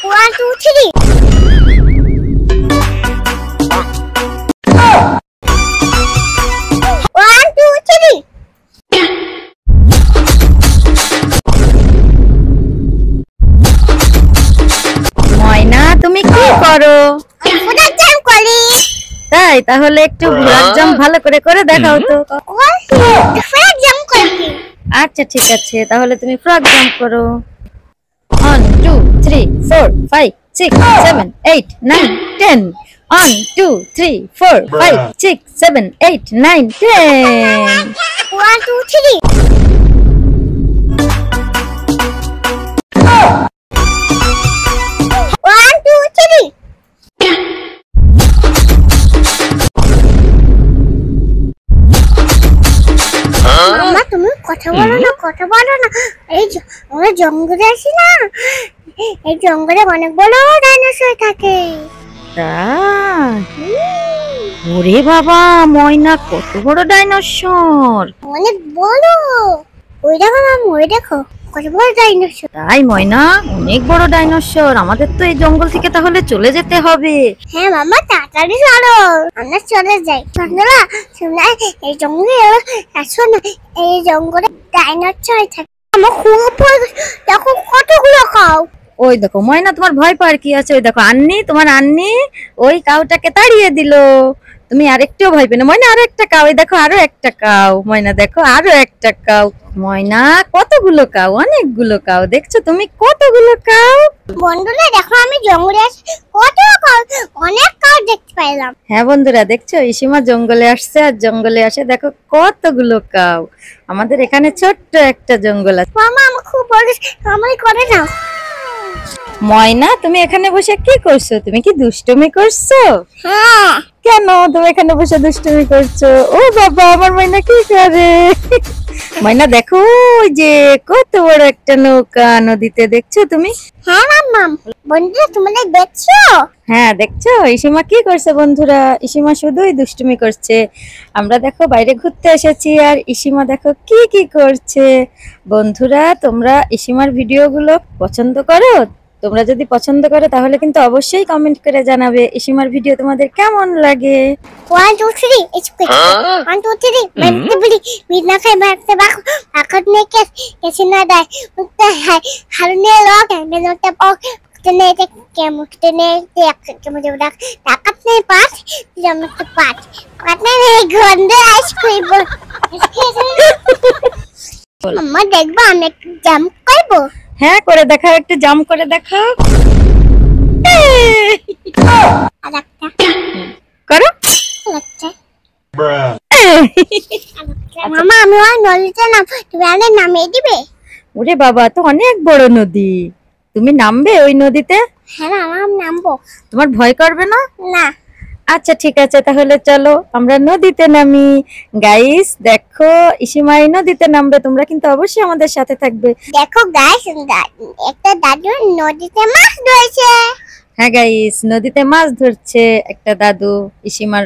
1 2 3 1 2 3 ময়না তুমি কি করো? ঘোড়ার জাম্প করি। তাই তাহলে একটু ঘোড়ার জাম্প ভালো করে করে দেখাও তো। ঘোড়ার জাম্প করি। আচ্ছা ঠিক আছে, তাহলে তুমি ফ্রগ জাম্প করো। 1 2 3 4 5 6 7 8 9 10 1 2 3 4 5 6 7 8 9 10 1 2 3 1 2 3 মামা তুমি কথা বলো না আমরা জঙ্গলে আছি না, এই জঙ্গলে অনেক বড় ডাইনোসর থাকে। তাই? ওরে বাবা ময়না, কত বড় ডাইনোসর! অনেক বড়। ওই দেখো মামা, ওই দেখো কত বড় ডাইনোসর। তাই ময়না, অনেক বড় ডাইনোসর। আমাদের তো এই জঙ্গল থেকে তাহলে চলে যেতে হবে। হ্যাঁ মামা, তাড়াতাড়ি চলো, আমরা চলে যাই। বন্ধুরা তোমরা এই জঙ্গলে আসো না, এই জঙ্গলে ডাইনোসর থাকে। আমার খুব ভয়, দেখো কতগুলো খাও। ওই দেখো ময়না, তোমার ভয় পাওয়ার কি আছে? ওই দেখো আন্নি, তোমার আন্নি ওই কাউটাকে তাড়িয়ে দিল। তুমি আরেকটু ভয় পেও না ময়না, আরো একটা কাউ। এই দেখো আরো একটা কাউ। ময়না দেখো আরো একটা কাউ। ময়না কতগুলো কাউ, অনেকগুলো কাউ। দেখছো তুমি কতগুলো কাউ? বন্ধুরা দেখো আমি জঙ্গলে আছি, কত কাউ, অনেক কাউ দেখতে পেলাম। হ্যাঁ বন্ধুরা দেখছো, ইসিমা জঙ্গলে আসছে, আর জঙ্গলে আসে দেখো কতগুলো কাউ। আমাদের এখানে ছোট্ট একটা জঙ্গল আছে। মামা আমার খুব বড়, আমায় করে নাও। ময়না তুমি এখানে বসে কি করছো? তুমি কি দুষ্টুমি করছো? হ্যাঁ। কেন তুমি এখানে বসে দুষ্টুমি করছো? ও বাবা, আমার ময়না কি করে? ময়না দেখো, ওই যে কত বড় একটা নৌকা নদীতে, দেখছো তুমি? হ্যাঁ মাম্মা, বন্ধুরা তোমরা দেখছো? হ্যাঁ দেখছো ইসিমা কি করছে? বন্ধুরা ইসিমা শুধুই দুষ্টুমি করছে। আমরা দেখো বাইরে ঘুরতে এসেছি, আর ইসিমা দেখো কি কি করছে। বন্ধুরা তোমরা ইসিমার ভিডিওগুলো পছন্দ করো? তোমরা যদি পছন্দ করো তাহলে কিন্তু অবশ্যই কমেন্ট করে জানাবে ইসিমার ভিডিও তোমাদের কেমন লাগে। 1 2 3 it's quick. 1 2 3 मैं बड़ी बिना खाए बैठते बाक आखत ने कैसे ना दाए उतना है हरने लोग हैं मैं नोटे पाओ कितने ते क्या मुझे के मुझे बड़ा ताकत नहीं पास जब मुझे पास नहीं गंदे आइसक्रीम मम्मा देखबा मैं जंप करबो। হ্যাঁ করে দেখাও, একটু জাম্প করে দেখাও। করো। মামা আমি ওই নদীতে নাম, তুমি আরে নামিয়ে দিবে? ওরে বাবা, তো অনেক বড় নদী, তুমি নামবে ওই নদীতে? হ্যাঁ মামা আমি নামবো। তোমার ভয় করবে না? না। আচ্ছা ঠিক আছে, তাহলে চলো আমরা নদীতে নামি। গাইস দেখো ইসিমা এই নদীতে নামবে, তোমরা কিন্তু অবশ্যই আমাদের সাথে থাকবে। দেখো গাইস, একটা দাদু নদীতে মাছ ধরেছে। হ্যাঁ গাইস, নদীতে মাছ ধরছে একটা দাদু। ইসিমার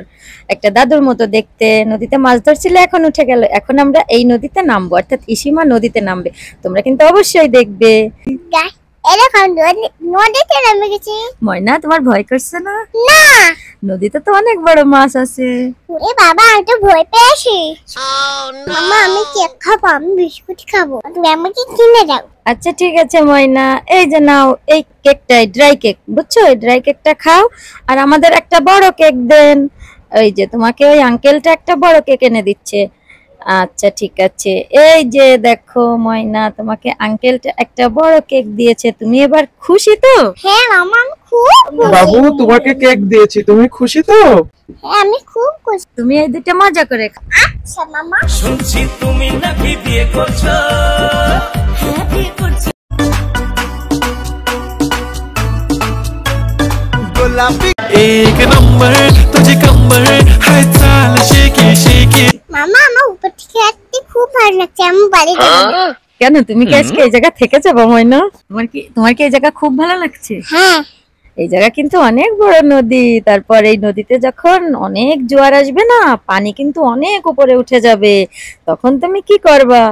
একটা দাদুর মতো দেখতে, নদীতে মাছ ধরছিল, এখন উঠে গেল। এখন আমরা এই নদীতে নামবো, অর্থাৎ ইসিমা নদীতে নামবে। তোমরা কিন্তু অবশ্যই দেখবে। গাইস এরকম নদীতে নেমে গেছি। ময়না তোমার ভয় করছে না? না, নদীতে তো অনেক বড় মাছ আছে। এ বাবা আমি তো ভয় পেয়েছি। মামা আমি কেক খাবো, আমি বিস্কুট খাবো, তুমি আমাকে কিনে দাও। আচ্ছা ঠিক আছে ময়না, এই যে নাও এই কেকটাই, ড্রাই কেক, বুঝছো? এই ড্রাই কেকটা খাও, আর আমাদের একটা বড় কেক দেন। ওই যে তোমাকে ওই আঙ্কেলটা একটা বড় কেক এনে দিচ্ছে। আচ্ছা ঠিক আছে, এই যে দেখো ময়না, তোমাকে আঙ্কেলটা একটা বড় কেক দিয়েছে। তুমি এবার খুশি তো? হ্যাঁ মামা আমি খুব খুশি। বাবু তোমাকে কেক দিয়েছি, তুমি খুশি তো? হ্যাঁ আমি খুব খুশি। তুমি এই দুটো মজা করে খাও। আচ্ছা মামা। শুনছি তুমি নাকি বিয়ে করছো। হ্যাঁ বিয়ে করছি। গোলাপি एक नंबर तुझे कंबर है चाल शेकी शेकी। মামা আমার উপর থেকে আসতে খুব ভালো লাগছে, আমি বাড়ি যাবো। কেন তুমি কি আজকে এই জায়গা থেকে যাবো ময়না? তোমার কি এই জায়গা খুব ভালো লাগছে? হ্যাঁ। এই জায়গা কিন্তু অনেক বড় নদী, তারপর এই নদীতে যখন অনেক জোয়ার আসবে না, পানি কিন্তু অনেক উপরে উঠে যাবে, তখন তুমি কি করবা?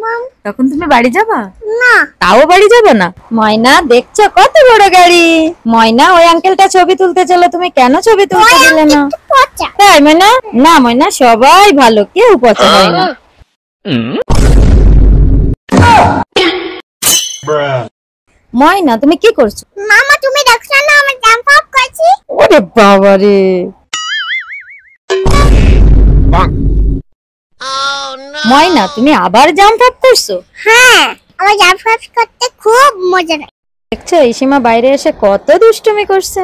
মাম তখন তুমি বাড়ি যাবা? না তাও বাড়ি যাবে না? ময়না দেখছো কত বড় গাড়ি। ময়না ওই আঙ্কেলটা ছবি তুলতে চলো, তুমি কেন ছবি তুলতে দিলে না? পচা তাই ময়না? না ময়না, সবাই ভালো, কেউ পচা হয় না। ময়না তুমি কি করছো? মামা তুমি দেখছ না আমি জাম্প আপ করছি? ওরে বাবা রে। ময়না তুমি আবার জাম্প আপ করছো? হ্যাঁ আমার জাম্প আপ করতে খুব মজা লাগে। দেখছো ইসিমা বাইরে এসে কত দুষ্টুমি করছে।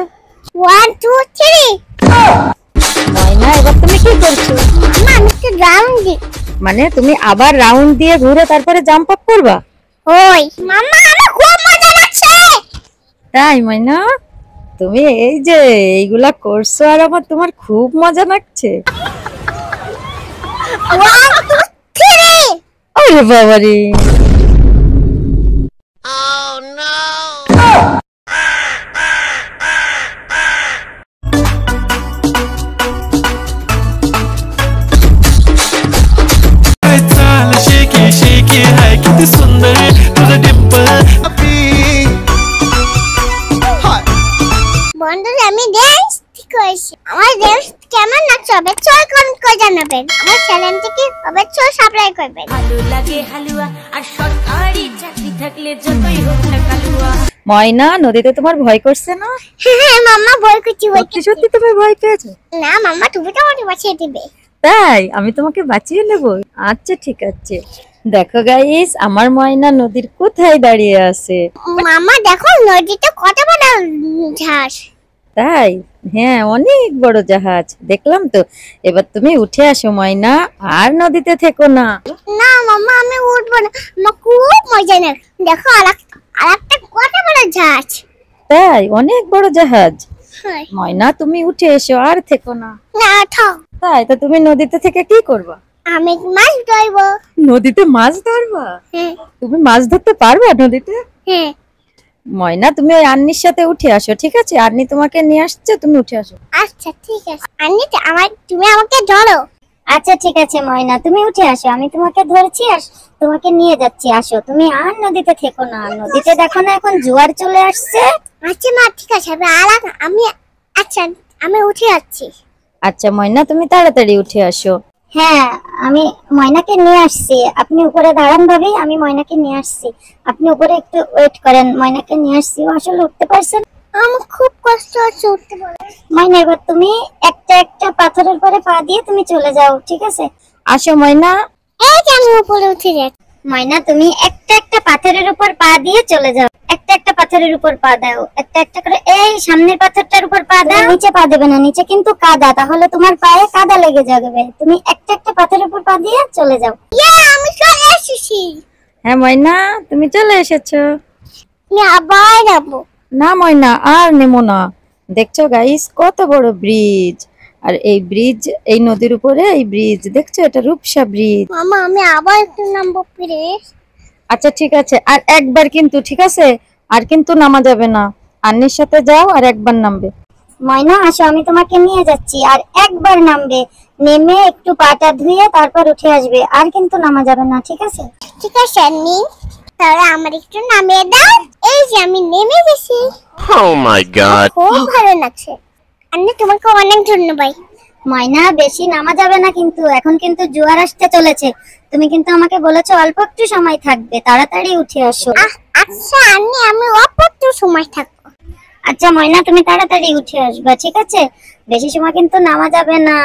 1 2 3 ময়না এবার তুমি কি করছো? মামা আমি একটু রাউন্ড দিই। মানে তুমি আবার রাউন্ড দিয়ে ঘুরে তারপরে জাম্প আপ করবা? ওই মামা আমার খুব মজা লাগছে। তাই ময়না? তুমি এই যে এইগুলা করছো আর আমার তোমার খুব মজা লাগছে। 1 2 3 ওরে বাবা রে। हाय चाल शेकी शेकी हाय किती सुंदर तुझं डिंपल বন্ধুরা আমি ডান্স করেছি। আমার ডান্স কেমন লাগছে অবশ্যই কমেন্ট করে জানাবেন। আমার চ্যানেলটিকে অবশ্যই সাবস্ক্রাইব করবেন। ভালো লাগে হালুয়া আর সরকারি চাকরি থাকলে যতই হোক না কালুয়া। ময়না নদীতে তোমার ভয় করছে না? হ্যাঁ মাম্মা বই করছি সত্যি সত্যি তুমি ভয় পেয়েছো? না মাম্মা তুমি তো আমাকে বাঁচিয়ে দিবে। তাই আমি তোমাকে বাঁচিয়ে নেব। আচ্ছা ঠিক আছে। দেখো গাইস আমার ময়না নদীর কোথায় দাঁড়িয়ে আছে। মাম্মা দেখো নদীতে কত বড় ঘাস। তাই? হ্যাঁ অনেক বড় জাহাজ দেখলাম তো। এবার তুমি উঠে আসো ময়না, আর নদীতে থেকো না। না মাম্মা আমি উঠবো না, আমার খুব মজা লাগে। দেখো আরেকটা কত বড় ঘাস। তাই? অনেক বড় জাহাজ। হ্যাঁ। ময়না তুমি উঠে এসো, আর থেকো না। না থাক তাই? তো তুমি নদীতে থেকে কি করবা? আমি মাছ ধরবো। নদীতে মাছ ধরবা? হ্যাঁ তুমি মাছ ধরতে পারবা নদীতে? হ্যাঁ ময়না তুমি ওই আন্নির সাথে উঠে আসো, ঠিক আছে? আন্নি তোমাকে নিয়ে আসছে, তুমি উঠে আসো। আচ্ছা ঠিক আছে। আন্নি তুমি আমাকে ধরো। আচ্ছা ঠিক আছে ময়না, তুমি উঠে আসো, আমি তোমাকে ধরছি আর তোমাকে নিয়ে যাচ্ছি। আসো, তুমি আর নদীতে থেকো না। নদীতে দেখো না এখন জোয়ার চলে আসছে। আচ্ছা মা ঠিক আছে আমি আচ্ছা আমি উঠে যাচ্ছি। আচ্ছা ময়না তুমি তাড়াতাড়ি উঠে আসো। হ্যাঁ আমি ময়নাকে নিয়ে আসছি, আপনি উপরে দাঁড়ান ভাবি, আমি ময়নাকে নিয়ে আসছি। আপনি উপরে একটু ওয়েট করেন, ময়নাকে নিয়ে আসছি। ও আসলে উঠতে পারছেন? আমার খুব কষ্ট হচ্ছে উঠতে পারে। ময়না এবার তুমি একটা একটা পাথরের পরে পা দিয়ে তুমি চলে যাও, ঠিক আছে? আসো ময়না। এই যে আমি উপরে উঠে যাচ্ছি। ময়না তুমি একটা একটা পাথরের উপর পা দিয়ে চলে যাও। একটা একটা পাথরের উপর পা দাও, একটা একটা করে। এই সামনের পাথরটার উপর পা দাও। নিচে পা দেবে না, নিচে কিন্তু কাদা, তাহলে তোমার পায়ে কাদা লেগে যাবে। তুমি একটা একটা পাথরের উপর পা দিয়ে চলে যাও। আমি চলে এসেছি। হ্যাঁ ময়না তুমি চলে এসেছো। আমি আবার যাবো। না ময়না আর নেমো না। দেখছো গাইস কত বড় ব্রিজ, আর এই ব্রিজ এই নদীর উপরে এই ব্রিজ দেখছো, এটা রূপসা ব্রিজ। মামা আমি আবার একটু নামবো প্লিজ। আচ্ছা ঠিক আছে, আর একবার কিন্তু, ঠিক আছে? আর কিন্তু নামা যাবে না। আন্নির সাথে যাও আর একবার নামবে। ময়না আসো, আমি তোমাকে নিয়ে যাচ্ছি। আর একবার নামবে, নেমে একটু পাটা ধুয়ে তারপর উঠে আসবে। আর কিন্তু নামা যাবে না, ঠিক আছে? ঠিক আছে আন্নি, তাহলে আমার একটু নামিয়ে দাও। এই যে আমি নেমে গেছি। Oh my god. খুব ভালো লাগছে আন্নি, তোমাকে অনেক ধন্যবাদ। ময়না বেশি নামা যাবে না কিন্তু, এখন কিন্তু জোয়ার আসতে চলেছে। তুমি কিন্তু আমাকে বলেছো অল্প একটু সময় থাকবে, তাড়াতাড়ি উঠে আসো। আচ্ছা আন্নি আমি অল্প একটু সময় থাকবো। আচ্ছা ময়না তুমি তাড়াতাড়ি উঠে আসবে, ঠিক আছে? বেশি সময় কিন্তু নামা যাবে না,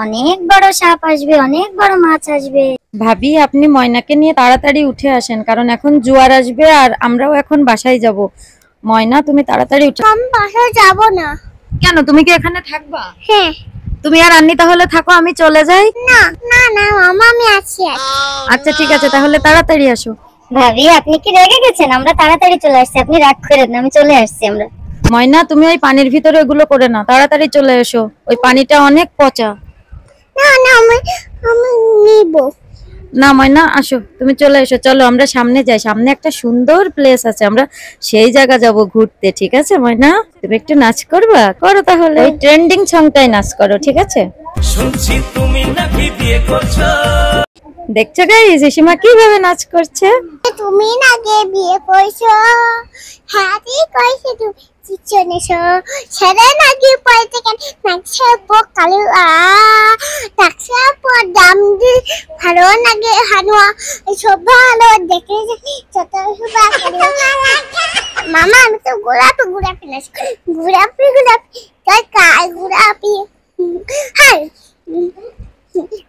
অনেক বড় সাপ আসবে, অনেক বড় মাছ আসবে। ভাবি আপনি ময়নাকে নিয়ে তাড়াতাড়ি উঠে আসেন, কারণ এখন জোয়ার আসবে আর আমরাও এখন বাসায় যাব। ময়না তুমি তাড়াতাড়ি উঠে। আমি বাসায় যাবো না। কেন, তুমি কি এখানে থাকবা? হ্যাঁ। তুমি আর আন্নি তাহলে থাকো, আমি চলে যাই। না না না মামা আমি আছি। আচ্ছা ঠিক আছে, তাহলে তাড়াতাড়ি আসো। ভাবি আপনি কি রেগে গেছেন? আমরা তাড়াতাড়ি চলে আসছি, আপনি রাগ করেন না, আমি চলে আসছি আমরা। ময়না তুমি ওই পানির ভিতরে ওগুলো করে না, তাড়াতাড়ি চলে এসো, ওই পানিটা অনেক পচা। না না আমি নিব। না ময়না আসো, তুমি চলে এসো। চলো আমরা সামনে যাই, সামনে একটা সুন্দর প্লেস আছে, আমরা সেই জায়গা যাব ঘুরতে, ঠিক আছে? ময়না তুমি একটু নাচ করবা? করো তাহলে, ওই ট্রেন্ডিং সংটাই নাচ করো, ঠিক আছে? শুনছি তুমি নাকি বিয়ে করছো দেখছো গাইস ইসিমা কিভাবে নাচ করছে। তুমি নাকি বিয়ে করছো? হ্যাঁ ঠিক কইছো তুমি চিচনেছো ছেড়ে নাকি পড়তে কেন নাচছে কালু নাচছে দাম দি ভালো লাগে হানুয়া সব ভালো দেখে যত সুবা করে মামা আমি তো গোলাপি নাচ গোলাপি তাই কাল গোলাপি হাই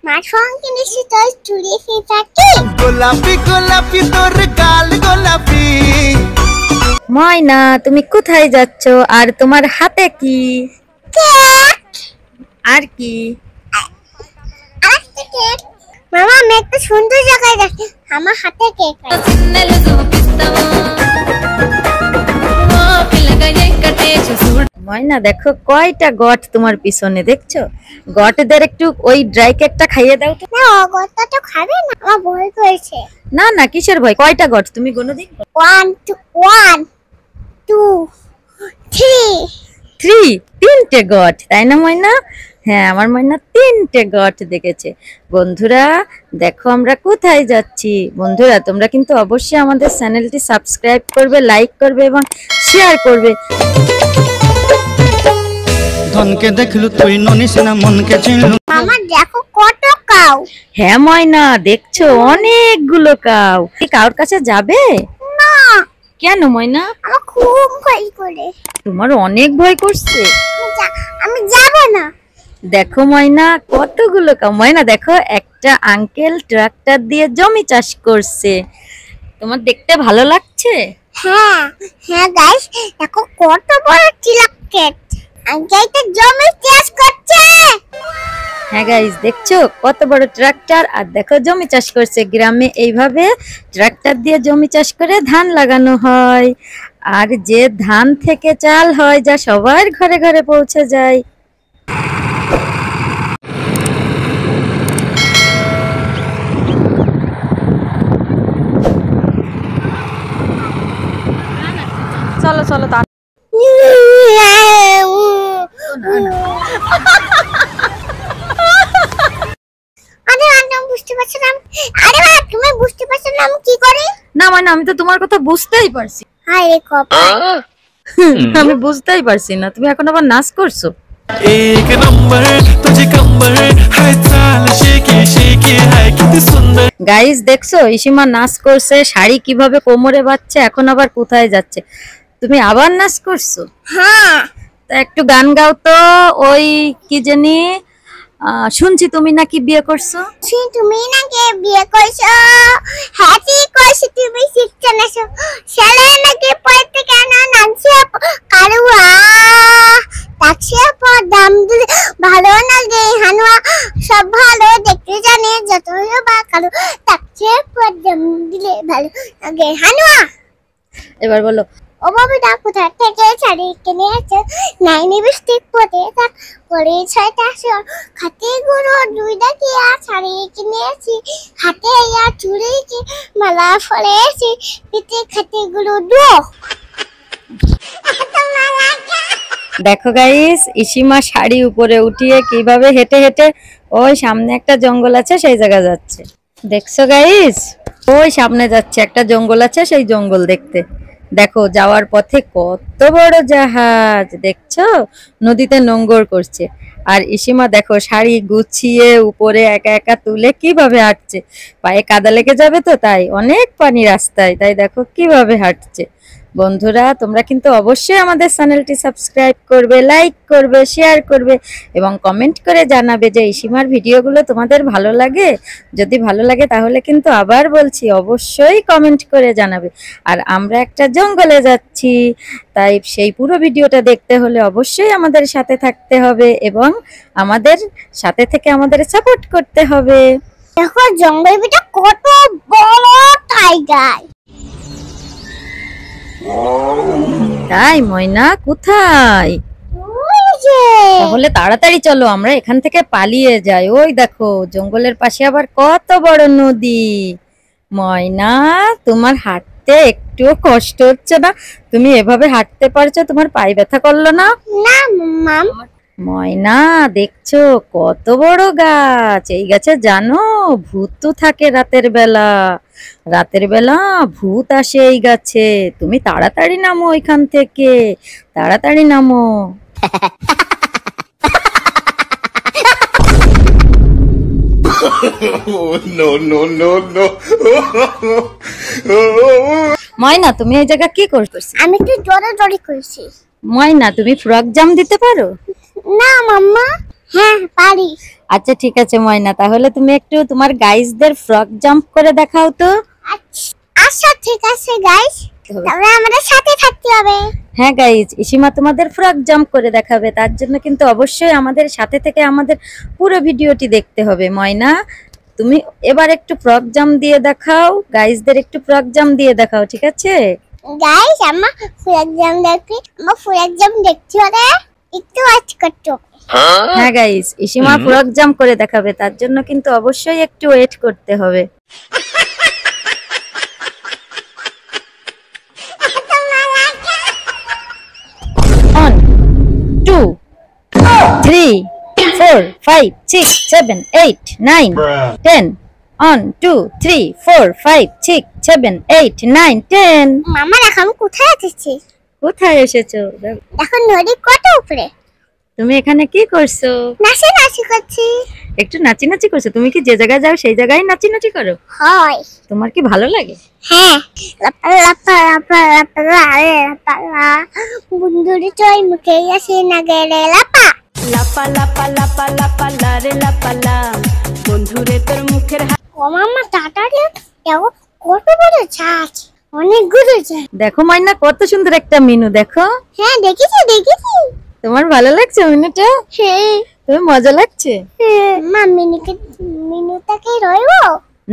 মার সঙ্গে নিশ্চিত চুরি ফিটাকে গোলাপি গোলাপি তোর গাল গোলাপি। ময়না তুমি কোথায় যাচ্ছ আর তোমার হাতে কি? আর কি? মামা আমি একটা সুন্দর জায়গায় যাচ্ছি আমার হাতে কেক ময়না দেখো কয়টা গট তোমার পিছনে, দেখছো? গটদের একটু ওই ড্রাই কেকটা খাইয়ে দাও তো। না অগত্যা তো খাবে না আমার ভয় করেছে। না না কিসের ভয়, কয়টা গট তুমি গুনো দিন। 1 2 3 3 তিনটে গট, তাই না ময়না? হ্যাঁ আমার ময়না তিনটে গট দেখেছে। বন্ধুরা দেখো আমরা কোথায় যাচ্ছি। বন্ধুরা তোমরা কিন্তু অবশ্যই আমাদের চ্যানেলটি সাবস্ক্রাইব করবে, লাইক করবে এবং শেয়ার করবে। ধনকে দেখলু তুই ননিস না মনকে চিনলু। মামা দেখো কত কাউ। হ্যাঁ ময়না দেখছো অনেকগুলো কাউ। এই কাউর কাছে যাবে না কেন ময়না? আমার খুব ভয় করে। তোমার অনেক ভয় করছে? আমি যাব না। দেখো ময়না কতগুলো কাউ। ময়না দেখো একটা আঙ্কেল ট্রাক্টর দিয়ে জমি চাষ করছে, তোমার দেখতে ভালো লাগছে? হ্যাঁ হ্যাঁ গাইস দেখো কত বড় চিলাকেট আঙ্কেলটা জমি চাষ করছে। হ্যাঁ গাইস দেখছো কত বড় ট্রাক্টর আর দেখো জমি চাষ করছে। গ্রামে এইভাবে ট্রাক্টর দিয়ে জমি চাষ করে ধান লাগানো হয় আর যে ধান থেকে চাল হয় যা সবার ঘরে ঘরে পৌঁছে যায়। চলো চলো বুঝতে পারছো না? আরে মা তুমি বুঝতে পারছো না আমি কি করি? না মানে আমি তো তোমার কথা বুঝতেই পারছি। আরে কপাল আমি বুঝতেই পারছি না, তুমি এখন আবার নাচ করছো। एक नंबर तुझे कंबर हाय चाल शेकी शेकी हाय कितनी सुंदर। গাইস দেখছো ইসিমা নাচ করছে, শাড়ি কিভাবে কোমরে বাঁধছে, এখন আবার কোথায় যাচ্ছে। তুমি আবার নাচ করছো? হ্যাঁ তা একটু গান গাও তো। ওই কি জানি শুনছি তুমি নাকি বিয়ে করছো। তুমি নাকি বিয়ে করছো? হ্যাঁ ঠিক কইছি তুমি শিখছো না ছেলে নাকি পড়তে কেন নাচছে কালুয়া নাচছে দাম দিলে ভালো লাগে হানুয়া সব ভালো দেখতে জানে যত বা কালু নাচছে দাম দিলে ভালো লাগে হানুয়া। এবার বলো ও বাবা কোথা থেকে শাড়ি কিনে আছে নাই লিপস্টিক পরে থাক পরে ছয়টা খাতে গুঁড়ো দুইটা কি আর শাড়ি কিনেছি হাতে আর চুড়ি কি মালা ফলেছি পিঠে খাতে গুঁড়ো দো। দেখো গাইস ইসিমা শাড়ি উপরে উঠিয়ে কিভাবে হেঁটে হেঁটে ওই সামনে একটা জঙ্গল আছে সেই জায়গা যাচ্ছে। দেখছো গাইস ওই সামনে যাচ্ছে একটা জঙ্গল আছে সেই জঙ্গল দেখতে। দেখো যাওয়ার পথে কত বড় জাহাজ, দেখছো নদীতে নোঙ্গর করছে। আর ইসিমা দেখো শাড়ি গুছিয়ে উপরে একা একা তুলে কিভাবে হাঁটছে, পায়ে কাদা লেগে যাবে তো তাই, অনেক পানি রাস্তায়, তাই দেখো কিভাবে হাঁটছে। বন্ধুরা তোমরা কিন্তু অবশ্যই আমাদের চ্যানেলটি সাবস্ক্রাইব করবে, লাইক করবে, শেয়ার করবে এবং কমেন্ট করে জানাবে যে ইসিমার ভিডিওগুলো তোমাদের ভালো লাগে। যদি ভালো লাগে তাহলে কিন্তু আবার বলছি অবশ্যই কমেন্ট করে জানাবে। আর আমরা একটা জঙ্গলে যাচ্ছি, তাই সেই পুরো ভিডিওটা দেখতে হলে অবশ্যই আমাদের সাথে থাকতে হবে এবং আমাদের সাথে থেকে আমাদের সাপোর্ট করতে হবে। দেখো জঙ্গল ভিতরে কত বড় টাইগার। তাই ময়না কোথায়? তাহলে তাড়াতাড়ি চলো আমরা এখান থেকে পালিয়ে যাই। ওই দেখো জঙ্গলের পাশে আবার কত বড় নদী। ময়না তোমার হাঁটতে একটুও কষ্ট হচ্ছে না? তুমি এভাবে হাঁটতে পারছো? তোমার পায়ে ব্যথা করলো না? না মাম ময়না দেখছো কত বড় গাছ, এই গাছে জানো ভূত তো থাকে রাতের বেলা, রাতের বেলা ভূত আসে এই গাছে। তুমি তাড়াতাড়ি নামো ওইখান থেকে, তাড়াতাড়ি নামো। ময়না তুমি এই জায়গা কি করতেছ? আমি তো জোরে জোরে করেছি। ময়না তুমি ফ্রক জাম দিতে পারো? না মাম্মা। হ্যাঁ পারি। আচ্ছা ঠিক আছে ময়না, তাহলে তুমি একটু তোমার গাইসদের ফ্রক জাম্প করে দেখাও তো। আচ্ছা ঠিক আছে গাইস, তাহলে আমাদের সাথে থাকতে হবে। হ্যাঁ গাইস, ইসিমা তোমাদের ফ্রক জাম্প করে দেখাবে, তার জন্য কিন্তু অবশ্যই আমাদের সাথে থেকে আমাদের পুরো ভিডিওটি দেখতে হবে। ময়না তুমি এবার একটু ফ্রক জাম্প দিয়ে দেখাও, গাইসদের একটু ফ্রক জাম্প দিয়ে দেখাও, ঠিক আছে? গাইস আমার ফুল এক্সাম দেখি, আমার ফুল এক্সাম দেখতে হলে একটু ওয়েট করতে হবে। হ্যাঁ গাইস, ইসিমা ফ্রক জাম্প করে দেখাবে, তার জন্য কিন্তু অবশ্যই একটু ওয়েট করতে হবে। 1 2 3 4 5 6 7 8 9 10 1 2 3 4 5 6 7 8 9 10 মামা এখন কোথায় আছিস? কোথায় এসেছো? দেখো নদী কত উপরে। তুমি এখানে কি করছো? নাচি নাচি করছি। একটু নাচি নাচি করছো? তুমি কি যে জায়গায় যাও সেই জায়গায় নাচি নাচি করো? হয়। তোমার কি ভালো লাগে? হ্যাঁ। লাপা লাপা লাপা লাপা লাপা বন্ধুরি চই মুখে আসে না গেলে লাপা লাপা লাপা লাপা লাপা লারে লাপা লা বন্ধুরে তোর মুখের ও মামা তাড়াতাড়ি দেখো কত বড় গাছ, অনেকগুলো গাছ। দেখো মাইনা কত সুন্দর একটা মিনু, দেখো। হ্যাঁ দেখেছি দেখেছি। তোমার ভালো লাগছে মিনুটা? হ্যাঁ। তুমি মজা লাগছে? মা মিনুটাকে রইবো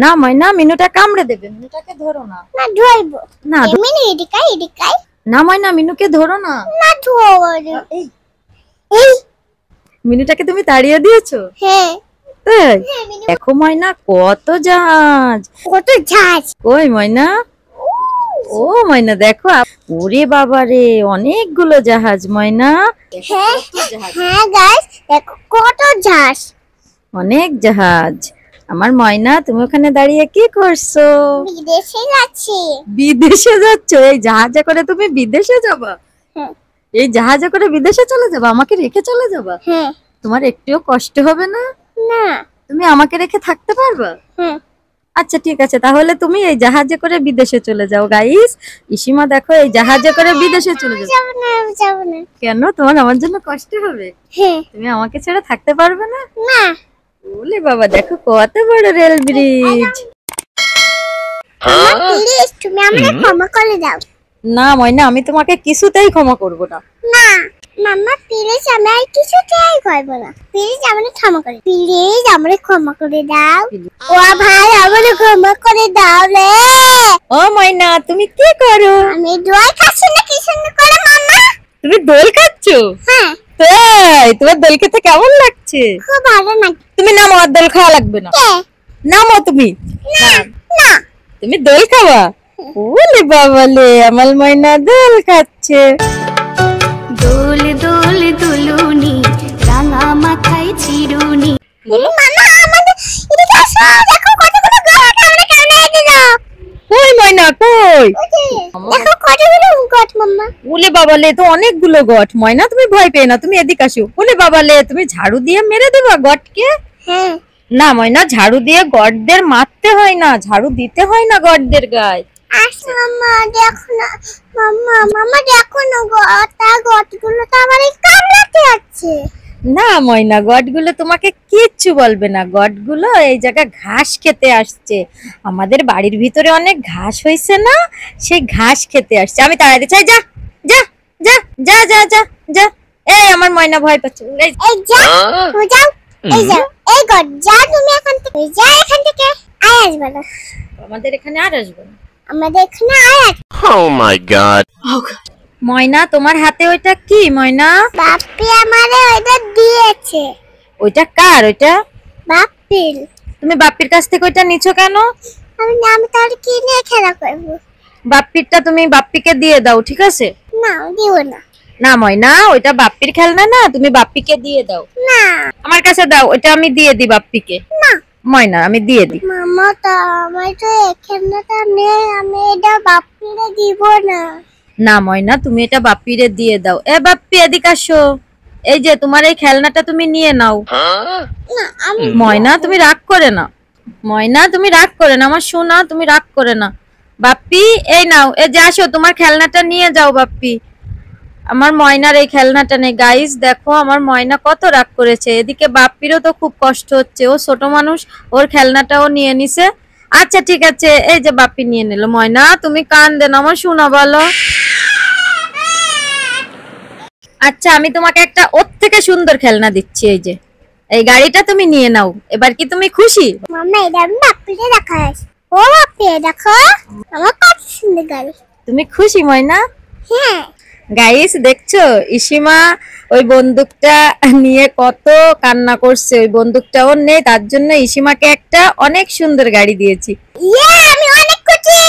না মাইনা, মিনুটা কামড়ে দেবে, মিনুটাকে ধরো না। না ধরবো না মিনু এদিকাই এদিকাই। না মাইনা, মিনুকে ধরো না। না ধরবো। এই মিনুটাকে তুমি তাড়িয়ে দিয়েছো? হ্যাঁ। তাই? দেখো ময়না কত জাহাজ। কত গাছ। কই ময়না? ও ময়না দেখো, ওরে বাবা রে, অনেকগুলো জাহাজ ময়না। হ্যাঁ হ্যাঁ গাইস দেখো কত গাছ, অনেক জাহাজ। আমার ময়না তুমি ওখানে দাঁড়িয়ে কি করছো? বিদেশে যাচ্ছি। বিদেশে যাচ্ছ? এই জাহাজে করে তুমি বিদেশে যাবা? হ্যাঁ। এই জাহাজে করে বিদেশে চলে যাবা? আমাকে রেখে চলে যাবা? হ্যাঁ। তোমার একটুও কষ্ট হবে না? না। তুমি আমাকে রেখে থাকতে পারবা? হ্যাঁ। আচ্ছা ঠিক আছে, তাহলে তুমি এই জাহাজে করে বিদেশে চলে যাও। গাইস ইসিমা দেখো এই জাহাজে করে বিদেশে চলে যাবে। যাব না যাব না। কেন? তোমার আমার জন্য কষ্ট হবে? হ্যাঁ। তুমি আমাকে ছেড়ে থাকতে পারবে না? না। ওলে বাবা দেখো কত বড় রেল ব্রিজ। প্লিজ তুমি আমাকে ক্ষমা করে দাও। না ময়না, আমি তোমাকে কিছুতেই ক্ষমা করব না। না মাম্মা প্লিজ আমি আর কিছুতেই করব না। প্লিজ আমাকে ক্ষমা করে, প্লিজ আমাকে ক্ষমা করে দাও। ও ভাই আমাকে ক্ষমা করে দাও রে। ও ময়না তুমি কি করো? আমি দোয়া খাচ্ছি না কিছু না করে মাম্মা। তুমি দোল খাচ্ছ? হ্যাঁ। তাই? তোমার দোল খেতে কেমন লাগছে? খুব ভালো না। তুমি নামো, আর দোল খাওয়া লাগবে না। নামো তুমি। না। তুমি দোল খাওয়া? ওলে বাবালে, আমার ময়না দোল খাচ্ছে। দোল দোল দুলুনি রাঙা মাথায় চিরুনি। মামা আমাদের এদিকে আসো, দেখো কতগুলো গাছ আমরা কেন এনে দাও। কই ময়না কই? দেখো কতগুলো গাছ মাম্মা। ওলে বাবালে, তো অনেকগুলো গট। ময়না তুমি ভয় পেয়ে না, তুমি এদিকে আসো। ওলে বাবালে, তুমি ঝাড়ু দিয়ে মেরে দেবা গটকে? হ্যাঁ। না ময়না, ঝাড়ু দিয়ে গটদের মারতে হয় না, ঝাড়ু দিতে হয় না গটদের গায়ে। আসো মাম্মা দেখো না, মাম্মা দেখো না গটগুলো তো আমার কামড়াতে আছে। না ময়না, গটগুলো তোমাকে কিচ্ছু বলবে না, গটগুলো এই জায়গায় ঘাস খেতে আসছে। আমাদের বাড়ির ভিতরে অনেক ঘাস হয়েছে না, সেই ঘাস খেতে আসছে। আমি তাড়াই দিচ্ছি, যা যা যা যা যা যা যা। এই আমার ময়না ভয় পাচ্ছে। এই যা ও যাও, এই যাও, এই গট যা তুমি এখান থেকে, যা এখান থেকে। আয় আসবে না আমাদের এখানে, আর আসবে না আমাদের এখানে, আয়। Oh my god. ময়না তোমার হাতে ওইটা কি ময়না? বাপ্পি আমারে ওইটা দিয়েছে। ওইটা কার? ওইটা বাপ্পির। তুমি বাপ্পির কাছ থেকে ওইটা নিছো কেন? আমি তাহলে কি নিয়ে খেলা করবো? বাপ্পিরটা তুমি বাপ্পিকে দিয়ে দাও, ঠিক আছে? না দিব না। না ময়না, ওইটা বাপ্পির খেলনা না, তুমি বাপ্পিকে দিয়ে দাও। না আমার কাছে দাও, ওইটা আমি দিয়ে দিই বাপ্পিকে। না ময়না আমি দিয়ে দিই। মামা তা আমার তো এখানটা নেই, আমি এটা বাপ্পিরে দিব না। না ময়না, তুমি এটা বাপ্পিরে দিয়ে দাও। এ বাপ্পি এদিকে আসো, এই যে তোমার এই খেলনাটা তুমি নিয়ে নাও। না আমি ময়না তুমি রাগ করে না, ময়না তুমি রাগ করে না, আমার সোনা তুমি রাগ করে না। বাপ্পি এই নাও, এই যে আসো তোমার খেলনাটা নিয়ে যাও বাপ্পি। আমার ময়নার এই খেলনাটা নেই। গাইস দেখো আমার ময়না কত রাগ করেছে, এদিকে বাপ্পিরও তো খুব কষ্ট হচ্ছে, ও ছোট মানুষ, ওর খেলনাটাও নিয়ে নিছে। আচ্ছা ঠিক আছে, এই যে বাপ্পি নিয়ে নিল। ময়না তুমি কান দেন, আমার শোনা বলো। আচ্ছা আমি তোমাকে একটা ওর থেকে সুন্দর খেলনা দিচ্ছি, এই যে এই গাড়িটা তুমি নিয়ে নাও। এবার কি তুমি খুশি? মামা এটা আমি বাপ্পিরে দেখাইছি। ও বাপ্পি দেখো আমার কত সুন্দর গাড়ি। তুমি খুশি ময়না? হ্যাঁ গাইস দেখছো ইসিমা ওই বন্দুকটা নিয়ে কত কান্না করছে। ওই বন্দুকটা ওর নেই, তার জন্য ইসিমাকে একটা অনেক সুন্দর গাড়ি দিয়েছি। আমি অনেক খুশি।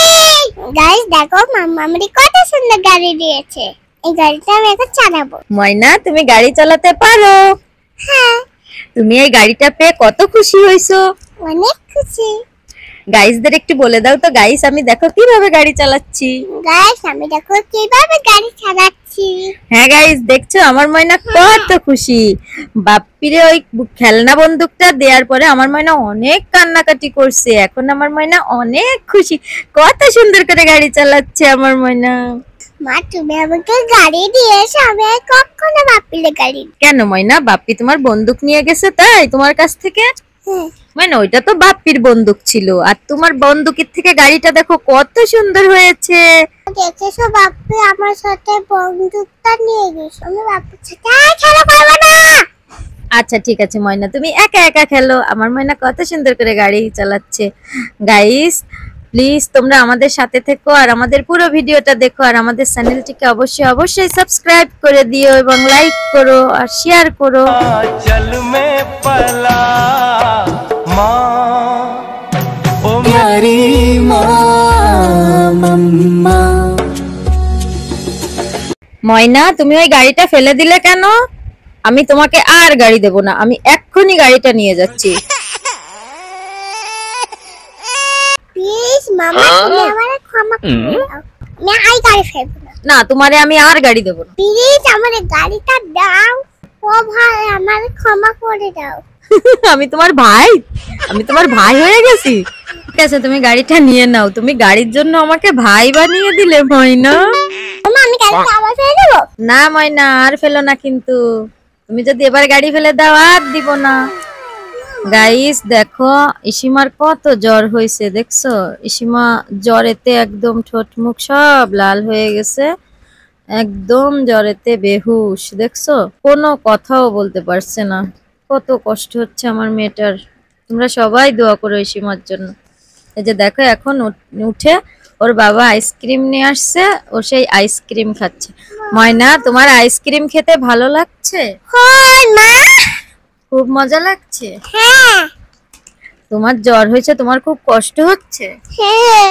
গাইস দেখো মামা আমাকে কত সুন্দর গাড়ি দিয়েছে। এই গাড়িটা আমি এখন চালাবো। ময়না তুমি গাড়ি চালাতে পারো? হ্যাঁ তুমি এই গাড়িটা পেয়ে কত খুশি হইছো? অনেক খুশি। গাইসদের একটু বলে দাও তো গাইস, আমি দেখো কিভাবে গাড়ি চালাচ্ছি। গাইস আমি দেখো কিভাবে গাড়ি চালাচ্ছি। হ্যাঁ গাইস দেখছো আমার ময়না কত খুশি। বাপ্পিরে ওই খেলনা বন্দুকটা দেওয়ার পরে আমার ময়না অনেক কান্নাকাটি করছে, এখন আমার ময়না অনেক খুশি, কত সুন্দর করে গাড়ি চালাচ্ছে আমার ময়না। মা তুমি আমাকে গাড়ি দিয়েছো, আমি আর কখনো বাপ্পিরে গাড়ি। কেন ময়না, বাপ্পি তোমার বন্দুক নিয়ে গেছে তাই তোমার কাছ থেকে? হ্যাঁ মানে ওইটা তো বাপ্পির বন্দুক ছিল, আর তোমার বন্দুকের থেকে গাড়িটা দেখো কত সুন্দর হয়েছে। দেখেছো বাপ্পি আমার সাথে বন্দুকটা নিয়ে গেছে, আমি বাপ্পির সাথে আর খেলা করবো না। আচ্ছা ঠিক আছে ময়না, তুমি একা একা খেলো। আমার ময়না কত সুন্দর করে গাড়ি চালাচ্ছে। গাইস প্লিজ তোমরা আমাদের সাথে থেকো আর আমাদের পুরো ভিডিওটা দেখো, আর আমাদের চ্যানেলটিকে অবশ্যই অবশ্যই সাবস্ক্রাইব করে দিও এবং লাইক করো আর শেয়ার করো। चल में पला माँ ओ मेरी माँ ময়না তুমি ওই গাড়িটা ফেলে দিলে কেন? আমি তোমাকে আর গাড়ি দেব না, আমি এক্ষুনি গাড়িটা নিয়ে যাচ্ছি। প্লিজ মামা তুমি আমারে ক্ষমা করে দাও, আমি আর গাড়ি ফেলবো না। না তোমারে আমি আর গাড়ি দেব না। প্লিজ আমারে গাড়িটা দাও, ও ভাই আমারে ক্ষমা করে দাও। আমি তোমার ভাই? আমি তোমার ভাই হয়ে গেছি? ঠিক আছে তুমি গাড়িটা নিয়ে নাও, তুমি গাড়ির জন্য আমাকে ভাই বানিয়ে দিলে ময়না। মামা আমি গাড়িটা আবার ফেলে দেবো? না ময়না আর ফেলো না, কিন্তু তুমি যদি এবার গাড়ি ফেলে দাও আর দিব না। গাইস দেখো ইসিমার কত জ্বর হয়েছে, দেখছো ইসিমা জ্বরেতে একদম ঠোঁট মুখ সব লাল হয়ে গেছে, একদম জ্বরেতে বেহুশ, দেখছো কোনো কথাও বলতে পারছে না। কত কষ্ট হচ্ছে আমার মেয়েটার। তোমরা সবাই দোয়া করো ইসিমার জন্য। এই যে দেখো এখন উঠে ওর বাবা আইসক্রিম নিয়ে আসছে, ও সেই আইসক্রিম খাচ্ছে। ময়না তোমার আইসক্রিম খেতে ভালো লাগছে? হয় মা। খুব মজা লাগছে? হ্যাঁ তোমার জ্বর হয়েছে, তোমার খুব কষ্ট হচ্ছে? হ্যাঁ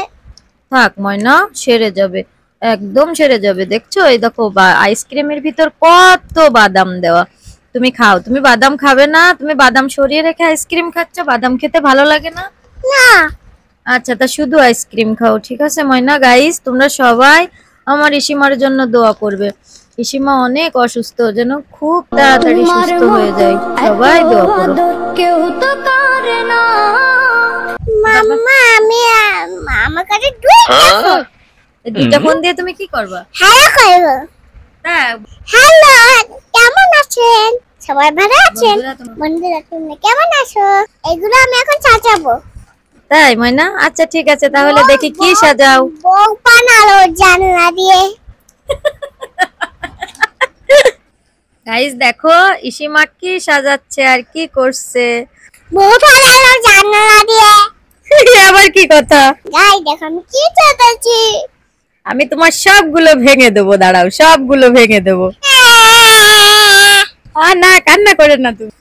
থাক ময়না সেরে যাবে, একদম সেরে যাবে। দেখছো এই দেখো আইসক্রিমের ভিতর কত বাদাম দেওয়া, তুমি খাও। তুমি বাদাম খাবে না? তুমি বাদাম সরিয়ে রেখে আইসক্রিম খাচ্ছ, বাদাম খেতে ভালো লাগে না? না আচ্ছা তা শুধু আইসক্রিম খাও, ঠিক আছে ময়না? গাইস তোমরা সবাই আমার ইসিমার জন্য দোয়া করবে। ইসিমা অনেক অসুস্থ, যেন খুব তাড়াতাড়ি সুস্থ হয়ে যায়, সবাই দোয়া করো। কেউ তো করে না। মাম্মা আমি আমার কাছে এই দুইটা ফোন দিয়ে তুমি কি করবা? হ্যালো করবো। তা হ্যালো কেমন আছেন সবাই? ভালো আছেন বন্ধুরা তোমরা- বন্ধুরা তোমরা কেমন আছো? এগুলো আমি এখন সাজাবো। তাই ময়না? আচ্ছা ঠিক আছে তাহলে দেখি কি সাজাও। বউ বানালো জানলা দিয়ে। গাইস দেখো ইসিমা কি সাজাচ্ছে আর কি করছে। বউ বানালো জানলা দিয়ে। আবার কি কথা? গাই দেখো আমি কি সাজাচ্ছি। আমি তোমার সবগুলো ভেঙে দেবো, দাঁড়াও সবগুলো ভেঙে দেবো। না কান্না করে না তুমি।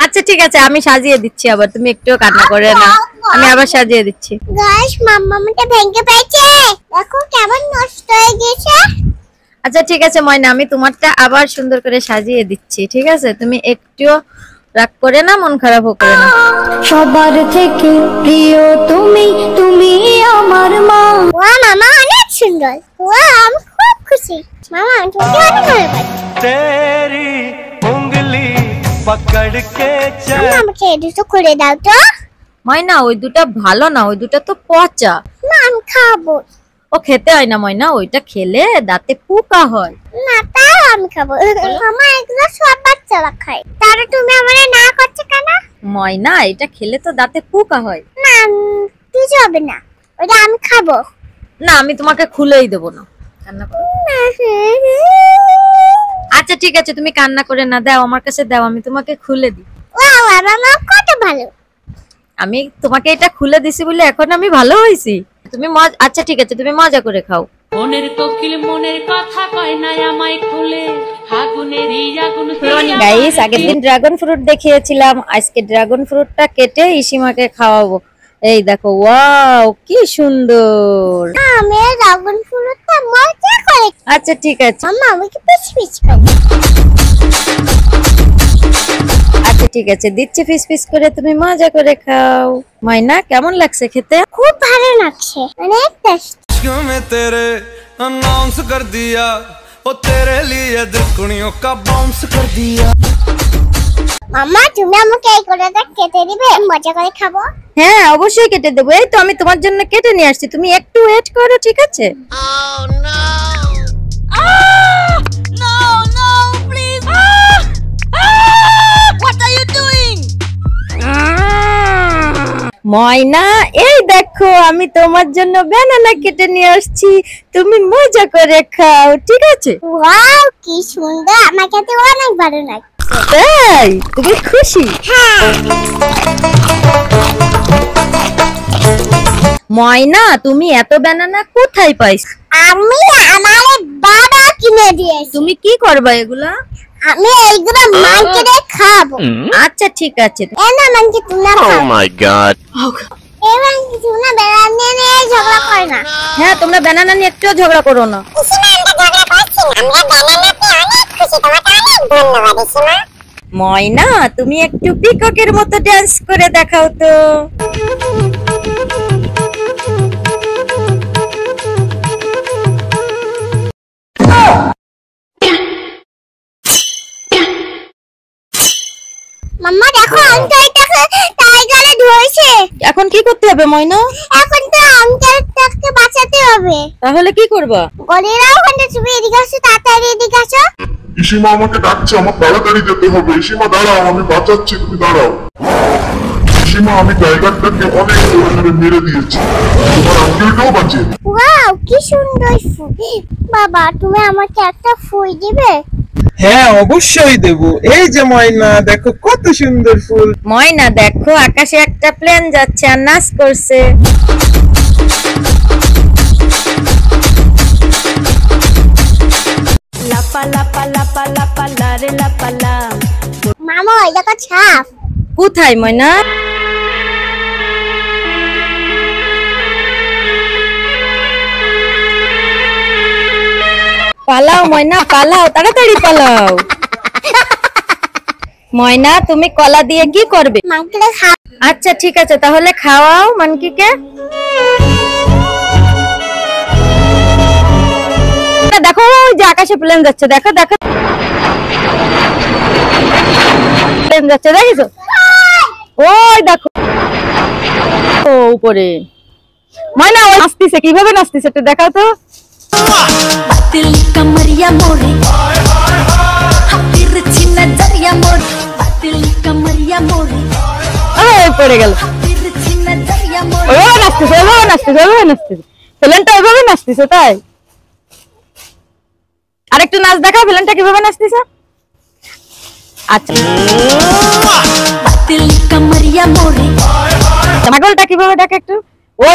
আচ্ছা ঠিক আছে আমি সাজিয়ে দিচ্ছি, আবার তুমি একটুও কান্না করে না, আমি আবার সাজিয়ে দিচ্ছি। গাইস মাম্মা আমাকে ভেঙে পেয়েছে, দেখো কেমন নষ্ট হয়ে গেছে। আচ্ছা ঠিক আছে ময়না, আমি তোমারটা আবার সুন্দর করে সাজিয়ে দিচ্ছি, ঠিক আছে? তুমি একটু রাগ করে না, মন খারাপও করে না। সবার থেকে প্রিয় তুমি, তুমি আমার মা। ওয়া মামা অনেক সুন্দর। ওয়া আমি খুব খুশি। মামা তুমি অনেক ভালো পাই। तेरी उंगली पकड़ के चल। আমাকে দুটো করে দাও তো। ময়না ওই দুটা ভালো না, ওই দুটা তো পচা। না আমি খাবো ও খেতে হয় না ময়না, ওইটা খেলে দাঁতে পোকা হয়। না, তাও আমি খাবো। মামা এগুলো সব বাচ্চারা খায়, তাহলে তুমি আমারে না করছো কেন? ময়না এটা খেলে তো দাঁতে পোকা হয়। না কিছু হবে না, ওটা আমি খাবো। না আমি তোমাকে খুলেই দেবো না, কান্না করো। আচ্ছা ঠিক আছে, তুমি কান্না করে না, দাও আমার কাছে দাও, আমি তোমাকে খুলে দিই। ওয়া মামা কত ভালো। আমি তোমাকে এটা খুলে দিছি বলে এখন আমি ভালো হইছি। তুমি আচ্ছা ঠিক আছে, তুমি মজা করে খাও। মনের কোকিল মনের কথা কয় না আমায় খুলে, আগুনেরই আগুন গাইস, আগের দিন ড্রাগন ফ্রুট দেখিয়েছিলাম, আজকে ড্রাগন ফ্রুটটা কেটে ইসিমাকে খাওয়াবো। এই দেখো, ওয়াও কি সুন্দর। আমি ড্রাগন ফ্রুটটা মজা করে। আচ্ছা ঠিক আছে, মামা আমি কি পিচ পিচ খাবো? আচ্ছা ঠিক আছে, দিচ্ছি পিস পিস করে, তুমি মজা করে খাও। মাইনা কেমন লাগছে খেতে? খুব ভালো লাগছে, অনেক টেস্ট। क्यों मैं तेरे अनाउंस कर दिया, ओ तेरे लिए दुनिया का बाउंस कर दिया। মামা তুমি আমাকে এই করেটা কেটে দিবে, মজা করে খাবো। হ্যাঁ অবশ্যই কেটে দেবো, এই তো আমি তোমার জন্য কেটে নিয়ে আসছি, তুমি একটু ওয়েট করো, ঠিক আছে? ময়না এই দেখো, আমি তোমার জন্য ব্যানানা কেটে নিয়ে আসছি, তুমি মজা করে খাও, ঠিক আছে? ওয়াও কি সুন্দর, আমার খেতে অনেক ভালো লাগছে। তাই তুমি খুশি? ময়না তুমি এত ব্যানানা কোথায় পাইছো? আমি আমার বাবা কিনে দিয়েছে। তুমি কি করবা এগুলা? আমি এইগুলো মার্কেটে খাবো। আচ্ছা ঠিক আছে। এনা মানকে তুমি না Oh খাও। my god. এবার কিছু না বেড়ানে নিয়ে ঝগড়া করে না। হ্যাঁ তোমরা ব্যানানা নিয়ে একটু ঝগড়া করো না। ইসিমা আমরা ঝগড়া করছি না, আমরা ব্যানানাতে অনেক খুশি, তোমাকে অনেক ধন্যবাদ ইসিমা। ময়না তুমি একটু পিককের মতো ডান্স করে দেখাও তো। মাম্মা দেখো আঙ্কেলটাকে টাইগারে ধরেছে। এখন কি করতে হবে ময়না? এখন তো আঙ্কেলটাকে বাঁচাতে হবে। তাহলে কি করবা? গলিরা ওখানে, তুমি এদিকে আসো, তাড়াতাড়ি এদিকে আসো। ইসিমা আমাকে ডাকছে, আমার তাড়াতাড়ি যেতে হবে। ইসিমা দাঁড়াও, আমি বাঁচাচ্ছি, তুমি দাঁড়াও। ইসিমা আমি টাইগারটাকে অনেক জোরে জোরে মেরে দিয়েছি, তোমার আঙ্কেলকেও বাঁচিয়ে। ওয়াও কি সুন্দর ফুল। বাবা তুমি আমাকে একটা ফুল দিবে? হ্যাঁ অবশ্যই দেবো। এই যে ময়না দেখো কত সুন্দর ফুল। ময়না দেখো আকাশে একটা প্লেন যাচ্ছে আর নাচ করছে। লাপা লাপা লাপা লাপা লারে লাপা লা। মামা ওই দেখো ছাপ। কোথায় ময়না? পালাও ময়না পালাও, তাড়াতাড়ি পালাও। ময়না তুমি কলা দিয়ে কি করবে? মাংকিকে খাও। আচ্ছা ঠিক আছে, তাহলে খাওয়াও মানকিকে। দেখো ওই যে আকাশে প্লেন যাচ্ছে, দেখো দেখো প্লেন যাচ্ছে, দেখেছো? ওই দেখো ও উপরে। ময়না ও নাচতেছে, কিভাবে নাচতেছে একটু দেখাও তো। दिल कमरिया मोरे हाथिर छिना जरिया मोरे, दिल कमरिया मोरे ওই পড়ে গেল। हाथिर छिना जरिया मोरे। ওইভাবে নাচতেছে, ওইভাবে নাচতেছে, ওইভাবে নাচতেছে, প্লেনটা ওইভাবে নাচতেছে। তাই আরেকটু নাচ দেখাও, প্লেনটা কিভাবে নাচতেছে। আচ্ছা दिल कमरिया मोरे ছাগলটা কিভাবে দেখে একটু। ও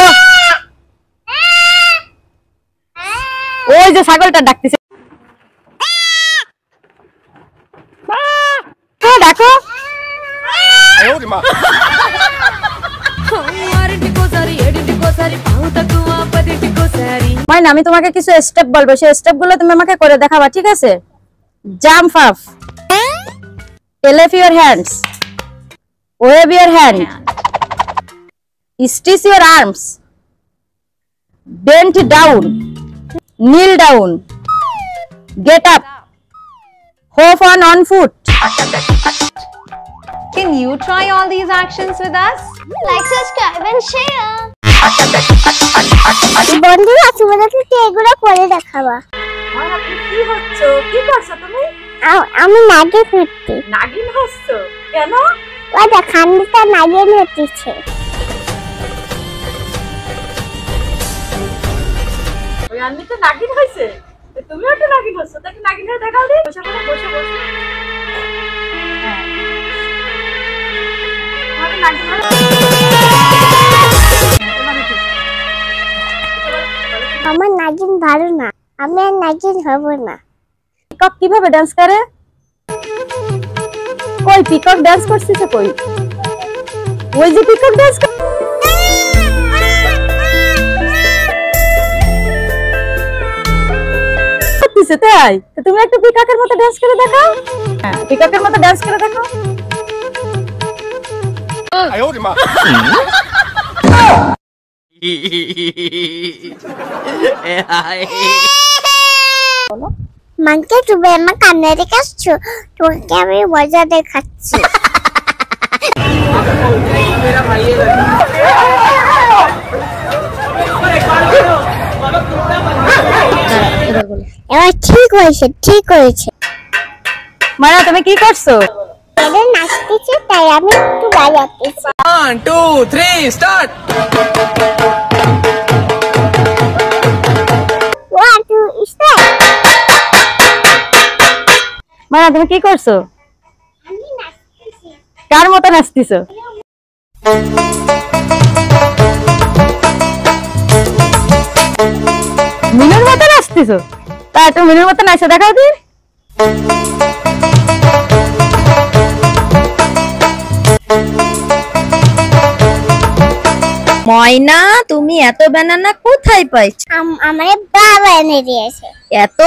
ওই যে ছাগলটা ডাকতেছে, দেখো। মাইনা আমি তোমাকে কিছু স্টেপ বলবো, সেই স্টেপ গুলো তুমি আমাকে করে দেখাবা, ঠিক আছে? Jump up, lift your hands, wave your hand, stretch your arms, bend down, kneel down, get up, hop on one foot. Can you try all these actions with us? Like, subscribe and share. বন্ধুরা তোমাদেরকে এগুলো করে দেখাবা। কি হচ্ছে, কি করছো তুমি? আমি নাগিন হচ্ছি। নাগিন হচ্ছো কেন? ওই খান্ডিটা নাগিন হচ্ছে। ওই আন্নি তো নাগিন হইছে, তুমিও তো নাগিন হচ্ছো, তাকে নাগিন হয়ে দেখাও দি। বসে বসে বসে বসে আমার নাগিন ভালো না, আমি আর নাগিন হব না। পিকক কিভাবে ডান্স করে? কই পিকক ডান্স করছিস? কই ওই যে পিকক ডান্স করতেছে, তাই তুমি একটু পিককের মতো ডান্স করে দেখাও। হ্যাঁ, পিককের মতো ডান্স করে দেখাও। মানকে তুমি আমার কান্না দেখাচ্ছো, তোমাকে আমি মজা দেখাচ্ছি। এবার ঠিক হয়েছে, ঠিক হয়েছে। মায়া তুমি কি করছো? নাচতেছে, তাই আমি একটু বাজাতেছি। 1 2 3 স্টার্ট। 1 2 স্টার্ট। মায়া তুমি কি করছো? আমি নাচতেছি। কার মতো নাচতেছো? মিনুর মতো নাচতেছো? তা তুমি মিনুর মতো নাচে দেখাও দি। ময়না তুমি এত ব্যানানা কোথায় পাইছো? আমারে বাবা এনে দিয়েছে। এত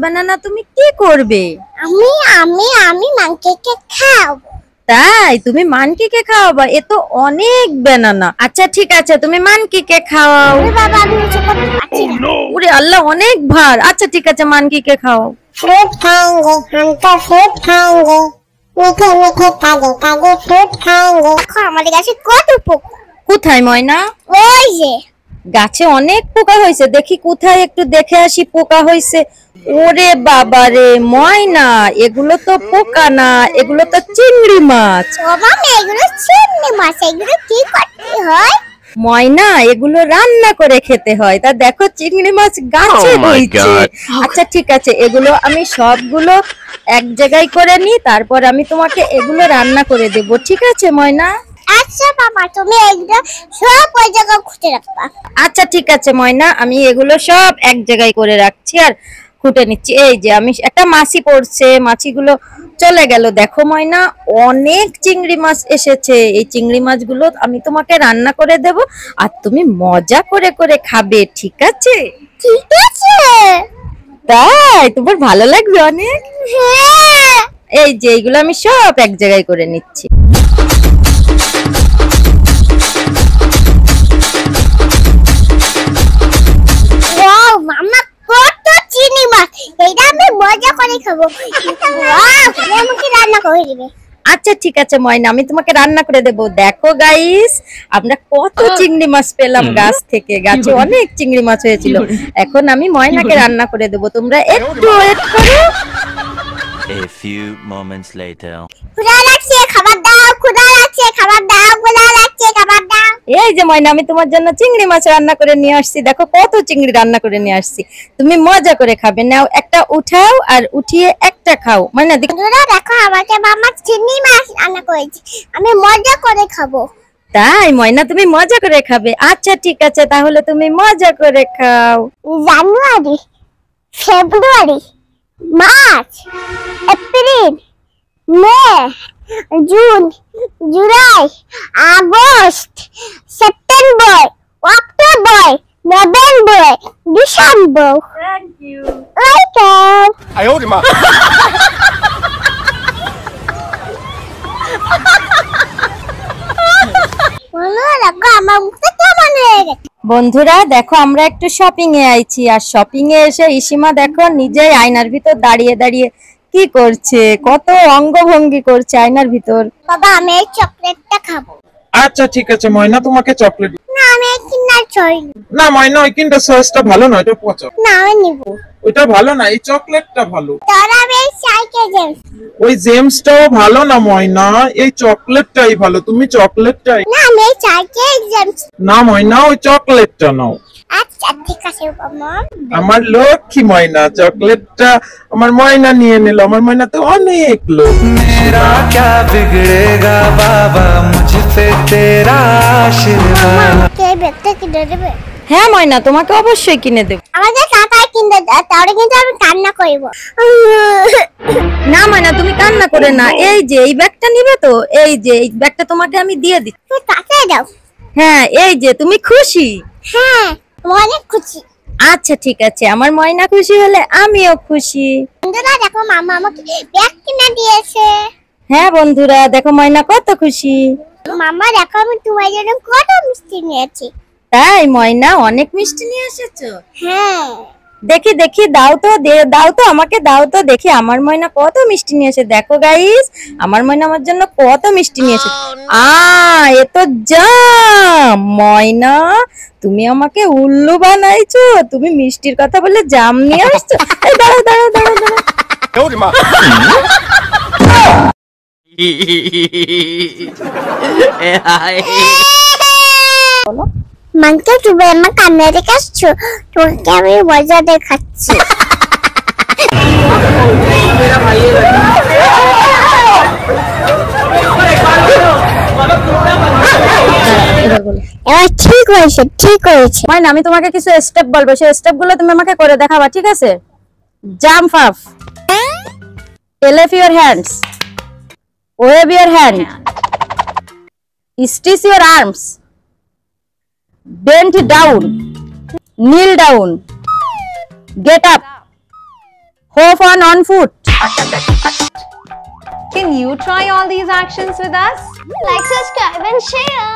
ব্যানানা তুমি কি করবে? আমি আমি আমি মাংকিকে খাওয়াবো। তাই তুমি মানকিকে খাওয়াবা? এ তো অনেক ব্যানানা। আচ্ছা ঠিক আছে, তুমি মানকিকে খাওয়াও। বাবা আমি কিছু করতে পারছি না। ওরে আল্লাহ, অনেক ভার। আচ্ছা ঠিক আছে, মানকিকে খাওয়াও। फ्रूट खाएंगे हम तो फ्रूट खाएंगे मीठे मीठे ताजे ताजे फ्रूट खाएंगे हमारे गाছে কত পোকা কোথায় ময়না ওই যে গাছে অনেক পোকা হয়েছে দেখি কোথায় একটু দেখে আসি পোকা হয়েছে ওরে বাবা রে ময়না এগুলো তো পোকা না এগুলো তো চিংড়ি মাছ বাবা এগুলো চিংড়ি মাছ এগুলো কি করতে হয় ময়না এগুলো রান্না করে খেতে হয় তা দেখো চিংড়ি মাছ গাছে হইছে আচ্ছা ঠিক আছে এগুলো আমি সবগুলো এক জায়গায় করে নি তারপর আমি তোমাকে এগুলো রান্না করে দেব ঠিক আছে ময়না আচ্ছা বাবা তুমি এগুলো সব ওই জায়গায় খুঁটে রাখবা আচ্ছা ঠিক আছে ময়না আমি এগুলো সব এক জায়গায় করে রাখছি আর খুঁটে নিচ্ছি এই যে আমি একটা মাছি পড়ছে মাছিগুলো চলে গেল দেখো ময়না অনেক চিংড়ি মাছ এসেছে এই চিংড়ি মাছগুলো আমি তোমাকে রান্না করে দেব আর তুমি মজা করে করে খাবে ঠিক আছে ঠিক আছে তাই তোমার ভালো লাগবে অনেক হ্যাঁ এই যে এইগুলো আমি সব এক জায়গায় করে নিচ্ছি ওয়াও মামা কত চিংড়ি মাছ এটা আমি মজা করে খাবো ওয়াও তুমি আমাকে রান্না করে দিবে আচ্ছা ঠিক আছে ময়না আমি তোমাকে রান্না করে দেব দেখো গাইস আমরা কত চিংড়ি মাছ পেলাম গাছ থেকে গাছে অনেক চিংড়ি মাছ হয়েছিল এখন আমি ময়নাকে রান্না করে দেব তোমরা একটু ওয়েট করো A few moments later খুদা লাগছে খাবার দাও খুদা লাগছে খাবার দাও খুদা লাগছে খাবার দাও এই যে ময়না আমি তোমার জন্য চিংড়ি মাছ রান্না করে নিয়ে আসছি দেখো কত চিংড়ি রান্না করে নিয়ে আসছি তুমি মজা করে খাবে নাও একটা উঠাও আর উঠিয়ে একটা খাও ময়না দেখো আমাকে মামা চিংড়ি মাছ রান্না করেছে আমি মজা করে খাবো তাই ময়না তুমি মজা করে খাবে আচ্ছা ঠিক আছে তাহলে তুমি মজা করে খাও January February March April May June, July, August, September, October, November, December. Thank you. Welcome. বন্ধুরা দেখো আমরা একটু শপিং এ আইছি, আর শপিং এ এসে ইসিমা দেখো নিজেই আয়নার ভিতর দাঁড়িয়ে দাঁড়িয়ে কি করছে, কত অঙ্গভঙ্গি করছে আয়নার ভিতর। বাবা আমি এই চকলেটটা খাবো। আচ্ছা ঠিক আছে ময়না, তোমাকে চকলেট। না আমি এই কিন্ডার জয়। না ময়না, ওই কিন্ডার সসটা ভালো না, এটা পচা। না আমি নিব। ওইটা ভালো না, এই চকলেটটা ভালো। তারা আমি এই সাইকেল জেমস। ওই জেমসটাও ভালো না ময়না, এই চকলেটটাই ভালো, তুমি চকলেটটাই। না আমি এই সাইকেল জেমস। না ময়না, ওই চকলেটটা নাও। আচ্ছা ঠিক আছে বাবা। আমার লক্ষ্মী ময়না, চকলেটটা আমার ময়না নিয়ে নিল। আমার ময়না তো অনেক লোক। मेरा क्या बिगड़ेगा बाबा मुझ पे तेरा आशीर्वाद। কে ব্যাগটা কিনে দেবে? হ্যাঁ ময়না, তোমাকে অবশ্যই কিনে দেব। আমাদের কাকাই কিনে দেয়, তাহলে কিন্তু আমি কান্না করব। না ময়না, তুমি কান্না করে না, এই যে এই ব্যাগটা নিবে তো, এই যে এই ব্যাগটা তোমাকে আমি দিয়ে দিচ্ছি। তুই কাকাই দাও। হ্যাঁ এই যে, তুমি খুশি? হ্যাঁ অনেক খুশি। আচ্ছা ঠিক আছে, আমার ময়না খুশি হলে আমিও খুশি। বন্ধুরা দেখো মামা আমাকে ব্যাগ কিনে দিয়েছে। হ্যাঁ বন্ধুরা দেখো ময়না কত খুশি। মামা দেখো আমি তোমার জন্য কত মিষ্টি নিয়েছি। তাই ময়না অনেক মিষ্টি নিয়ে এসেছো? হ্যাঁ দেখি দেখি, দাও তো, দাও তো আমাকে, দাও তো দেখি আমার ময়না কত মিষ্টি নিয়ে এসে। দেখো গাইস, আমার ময়না আমার জন্য কত মিষ্টি নিয়ে এসে। এ তো জাম। ময়না তুমি আমাকে উল্লু বানাইছো, তুমি মিষ্টির কথা বলে জাম নিয়ে আসছো। এই দাঁড়াও দাঁড়াও দাঁড়াও দাঁড়াও। মানকে তুমি আমার কান্না দেখাচ্ছো, তোমাকে আমি মজা দেখাচ্ছি। এবার ঠিক হয়েছে, ঠিক হয়েছে। ময়না আমি তোমাকে কিছু স্টেপ বলবো, সেই স্টেপ গুলো তুমি আমাকে করে দেখাবা, ঠিক আছে? Jump up, lift your hands, wave your hand, stretch your arms, bend down, kneel down, get up, hop on one foot. Can you try all these actions with us? Like, subscribe and share.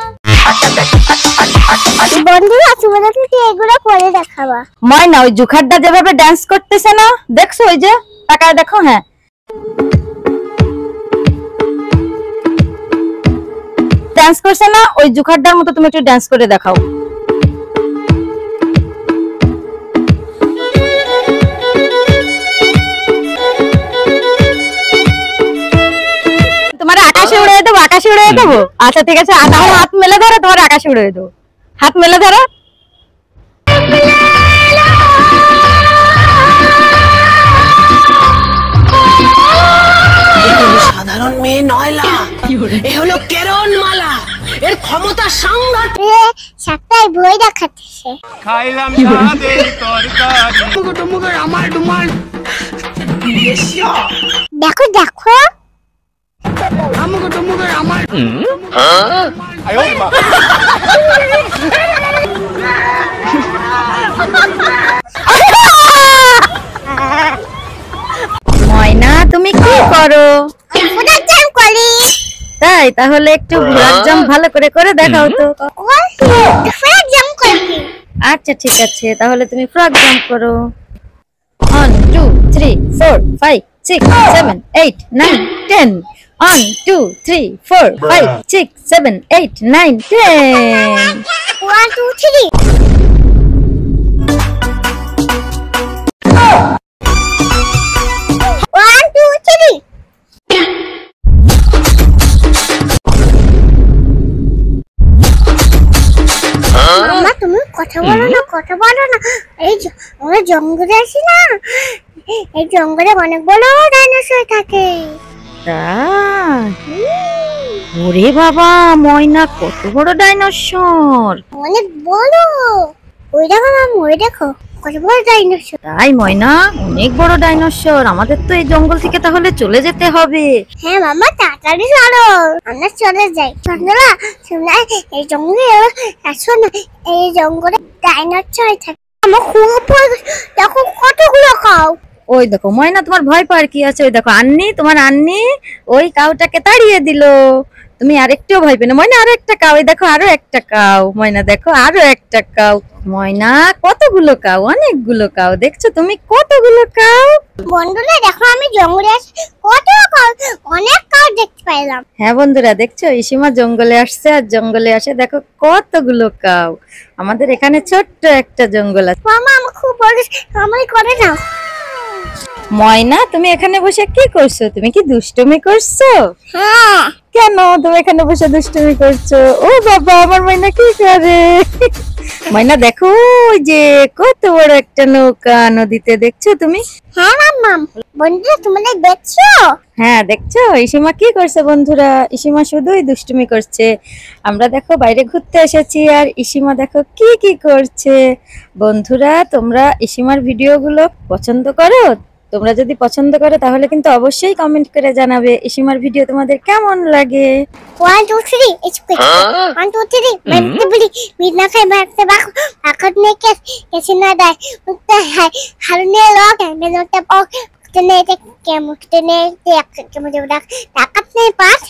বন্ধুরা তোমাদেরকে কি এগুলো করে দেখাবা? ময়না ওই জুখারটা যেভাবে dance করতেছে না, দেখছো? ওই যে তাকায় দেখো। হ্যাঁ ডান্স করছে না, ওই জুখারটার মতো তুমি একটু ডান্স করে দেখাও। তোমার আকাশে উড়িয়ে দেবো, আকাশে উড়িয়ে দেবো। আচ্ছা ঠিক আছে, হাত মেলে ধরো, তোমার আকাশে উড়িয়ে দেবো। হাত মেলে ধরো। সাধারণ মেয়ে নয়লা, এ হলো কেরণমালা, এর ক্ষমতা সাংঘাতিক। সাতটায় ভয় দেখাচ্ছে। খাইলাম সাদের তরকারি। মুগো আমার ডুমাল। দেখো দেখো মুগো আমার। ময়না তুমি কি করো? ফুটার জাম করি। তাই? তাহলে একটু ঘোড়ার জাম্প ভালো করে করে দেখাও তো। ফুটার জাম করি। আচ্ছা ঠিক আছে, তাহলে তুমি ফ্রক জাম্প করো। 1 2 3 4 5 6 7 8 9 10। 1 2 3 4 5 6 7 8 9 10। 1 2 3। কথা বলো না, কথা বলো না। এই আমরা জঙ্গলে আছি না, এই জঙ্গলে অনেক বড় ডাইনোসর থাকে। ওরে বাবা ময়না, কত বড় ডাইনোসর! অনেক বড়। ওই দেখো মাম, ওই দেখো কত বড় ডাইনোসর। তাই ময়না, অনেক বড় ডাইনোসর। আমাদের তো এই জঙ্গল থেকে তাহলে চলে যেতে হবে। হ্যাঁ মামা, তাড়াতাড়ি চলো, আমরা চলে যাই। চন্দনা শুনে এই জঙ্গলে আসো না, এই জঙ্গলে ডাইনোসর থাকে। আমার খুব ভয়, দেখো কতগুলো কাউ। ওই দেখো ময়না, তোমার ভয় পাওয়ার কি আছে? ওই দেখো আন্নি, তোমার আন্নি ওই কাউটাকে তাড়িয়ে দিল। তুমি আরেকটু ভয় পেলে ময়না, আরো একটা কাউ। এই দেখো আরো একটা কাউ। ময়না দেখো আরো একটা কাউ। ময়না কতগুলো কাউ, অনেকগুলো কাউ। দেখছো তুমি কতগুলো কাউ? বন্ধুরা দেখো, আমি জঙ্গলে আসি, কত কাউ, অনেক কাউ দেখতে পাইলাম। হ্যাঁ বন্ধুরা দেখছো, ইসিমা জঙ্গলে আসছে, আর জঙ্গলে আসে দেখো কতগুলো কাউ। আমাদের এখানে ছোট্ট একটা জঙ্গল আছে। মামা আমার খুব বড়, আমার করে নাও। ময়না তুমি এখানে বসে কি করছো? তুমি কি দুষ্টুমি করছো? হ্যাঁ। কেন তুমি এখানে বসে দুষ্টুমি করছো? ও বাবা, আমার ময়না কি করে? ময়না দেখো, ওই যে কত বড় একটা নৌকা নদীতে, দেখছো তুমি? হ্যাঁ মাম্মা, বন্ধুরা তোমরা দেখছো? হ্যাঁ দেখছো ইসিমা কি করছে বন্ধুরা? ইসিমা শুধুই দুষ্টুমি করছে। আমরা দেখো বাইরে ঘুরতে এসেছি, আর ইসিমা দেখো কি কি করছে। বন্ধুরা তোমরা ইসিমার ভিডিওগুলো পছন্দ করো? তোমরা যদি পছন্দ করো তাহলে কিন্তু অবশ্যই কমেন্ট করে জানাবে ইসিমার ভিডিও তোমাদের কেমন লাগে। 1 2 3 it's quick. 1 2 3 मैं बड़ी बिना खाए बैठते बाको आखत ने कैसे ना दाए उतना है हरने लोग हैं मैं लोग तब और कितने तक क्या मुझे के मुझे बता ताकत नहीं पास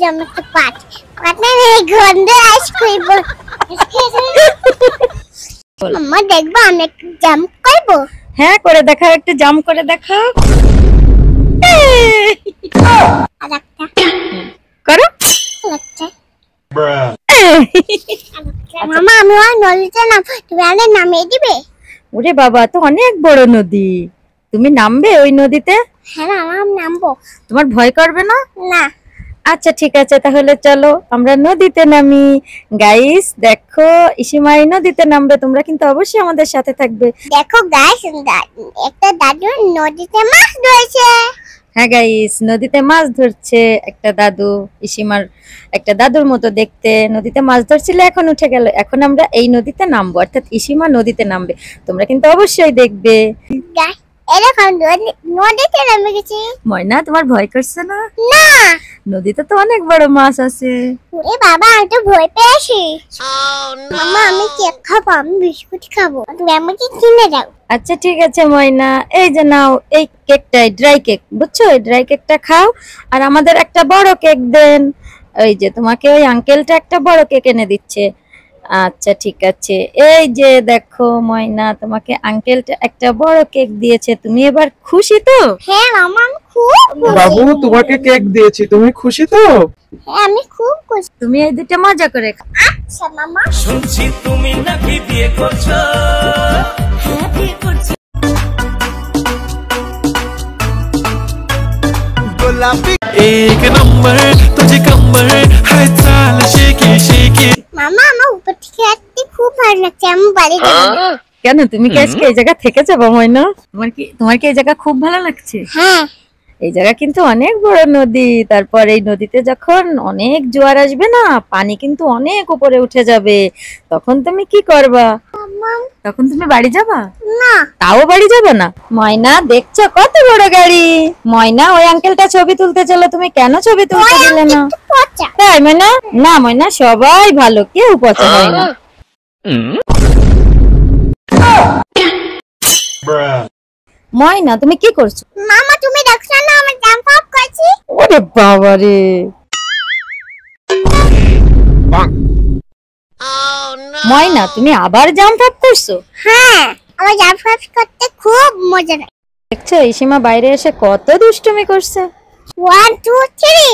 जब मैं तो पास काटने नहीं गंदे आइसक्रीम मम्मा देख बा मैं जंप करबो। হ্যাঁ করে দেখাও, একটু জাম্প করে দেখাও। করো। মামা আমি ওই নদীতে নাম, তুমি আগে নামিয়ে দিবে? ওরে বাবা, তো অনেক বড় নদী, তুমি নামবে ওই নদীতে? হ্যাঁ মামা আমি নামবো। তোমার ভয় করবে না? না। আচ্ছা ঠিক আছে, তাহলে চলো আমরা নদীতে নামি। গাইস দেখো ইসিমা এই নদীতে নামবে, তোমরা কিন্তু অবশ্যই আমাদের সাথে থাকবে। দেখো গাইস, একটা দাদু নদীতে মাছ ধরেছে। হ্যাঁ গাইস, নদীতে মাছ ধরছে একটা দাদু। ইসিমার একটা দাদুর মতো দেখতে, নদীতে মাছ ধরছিল, এখন উঠে গেল। এখন আমরা এই নদীতে নামবো, অর্থাৎ ইসিমা নদীতে নামবে। তোমরা কিন্তু অবশ্যই দেখবে। এরকম নদীতে নেমে গেছি। ময়না তোমার ভয় করছে না? না, নদীতে তো অনেক বড় মাছ আছে। এ বাবা আমি তো ভয় পেয়েছি। মামা আমি কেক খাবো, আমি বিস্কুট খাবো, তুমি আমাকে কিনে দাও। আচ্ছা ঠিক আছে ময়না, এই যে নাও এই কেকটাই, ড্রাই কেক, বুঝছো? এই ড্রাই কেকটা খাও, আর আমাদের একটা বড় কেক দেন। ওই যে তোমাকে ওই আঙ্কেলটা একটা বড় কেক এনে দিচ্ছে। আচ্ছা ঠিক আছে, এই যে দেখো ময়না, তোমাকে আঙ্কেলটা একটা বড় কেক দিয়েছে। তুমি এবার খুশি তো? হ্যাঁ মামা আমি খুব খুশি। বাবু তোমাকে কেক দিয়েছি, তুমি খুশি তো? হ্যাঁ আমি খুব খুশি। তুমি এই দুটো মজা করে খাও। আচ্ছা মামা। শুনছি তুমি নাকি বিয়ে করছো? হ্যাঁ বিয়ে করছি। एक नंबर तुझे कमर है चाल शेकी शेकी। মামা আমার উপর থেকে আসতে খুব ভালো লাগছে, আমি বাড়ি যাবো। কেন তুমি কি আজকে এই জায়গা থেকে যাবো ময়না? তোমার কি এই জায়গা খুব ভালো লাগছে? হ্যাঁ। এই জায়গা কিন্তু অনেক বড় নদী, তারপর এই নদীতে যখন অনেক জোয়ার আসবে না, পানি কিন্তু অনেক উপরে উঠে যাবে, তখন তুমি কি করবা? তখন তুমি বাড়ি যাবা? না। তাও বাড়ি যাবে না? ময়না দেখছো কত বড় গাড়ি। ময়না ওই আঙ্কেলটা ছবি তুলতে চলো, তুমি কেন ছবি তুলতে দিলে না? তাই ময়না? না ময়না, সবাই ভালো, কেউ পচা হয় না। ময়না তুমি কি করছো? মামা তুমি দেখছো না আমি জাম্প আপ করছি? ওরে বাবা রে। ময়না তুমি আবার জাম্প আপ করছো? হ্যাঁ, আমার জাম্প আপ করতে খুব মজা লাগে। দেখছো ইসিমা বাইরে এসে কত দুষ্টুমি করছে। 1 2 3।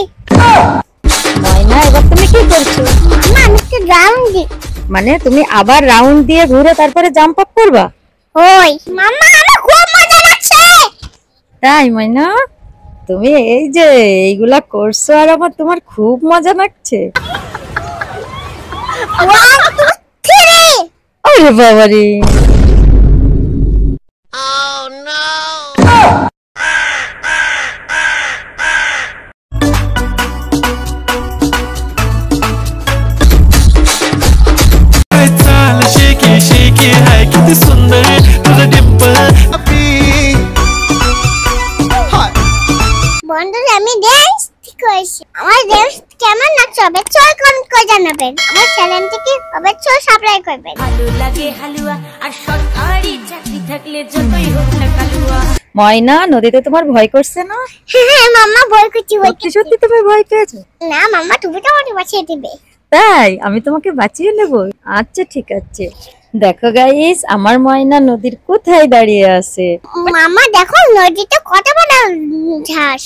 ময়না এবার তুমি কি করছো? মামা আমি তো রাউন্ড দিই। মানে তুমি আবার রাউন্ড দিয়ে ঘুরে তারপরে জাম্প আপ করবা? ওই মামা আমার খুব মজা লাগছে। তাই ময়না, তুমি এই যে এইগুলা করছো আর আমার তোমার খুব মজা লাগছে। 1 2 3। আরে বাবা রে। Oh no. चाल शेकी शेकी है कितनी सुंदर तुझे বন্ধুরা আমি ডান্স করছি। আমার ডান্স কেমন লাগছে অবশ্যই কমেন্ট করে জানাবেন। আমার চ্যানেলটিকে অবশ্যই সাবস্ক্রাইব করবেন। ভালো লাগে হালুয়া আর সরকারি চাকরি থাকলে যতই হোক না কালুয়া। ময়না, নদীতে তোমার ভয় করছে না? হ্যাঁ মাম্মা ভয় করছি। সত্যি তুমি ভয় পেয়েছো? না মাম্মা, তুমি তো আমাকে বাঁচিয়ে দিবে। তাই আমি তোমাকে বাঁচিয়ে নেব? আচ্ছা ঠিক আছে। দেখো গাইস, আমার ময়না নদীর কোথায় দাঁড়িয়ে আছে। মাম্মা দেখো নদীতে কত বড় জাহাজ।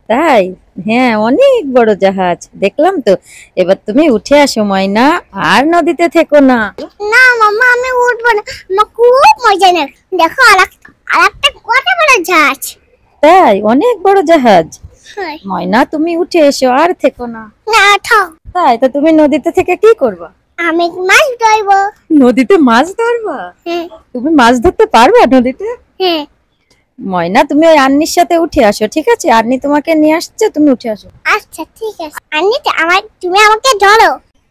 তাই? হ্যাঁ, অনেক বড় জাহাজ দেখলাম তো। এবার তুমি উঠে আসো ময়না, আর নদীতে থেকো না। না মাম্মা আমি উঠবো না, আমার খুব মজা নেই। দেখো আরেকটা কত বড় জাহাজ। তাই? অনেক বড় জাহাজ। হ্যাঁ। ময়না তুমি উঠে এসো, আর থেকো না। না থাক। তাই? তো তুমি নদীতে থেকে কি করবা? আমি মাছ ধরবো। নদীতে মাছ ধরবা? হ্যাঁ। তুমি মাছ ধরতে পারবে নদীতে? হ্যাঁ। ময়না তুমি ওই আন্নির সাথে উঠে আসো, ঠিক আছে? আন্নি তোমাকে নিয়ে আসছে, তুমি উঠে আসো। আচ্ছা ঠিক আছে। আন্নি তুমি আমাকে ধরো।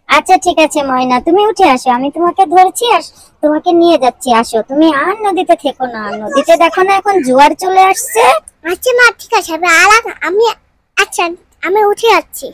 আচ্ছা ঠিক আছে ময়না, তুমি উঠে আসো, আমি তোমাকে ধরছি আর তোমাকে নিয়ে যাচ্ছি। আসো, তুমি আর নদীতে থেকো না। নদীতে দেখো না এখন জোয়ার চলে আসছে। আচ্ছা মা ঠিক আছে, আমি উঠে যাচ্ছি।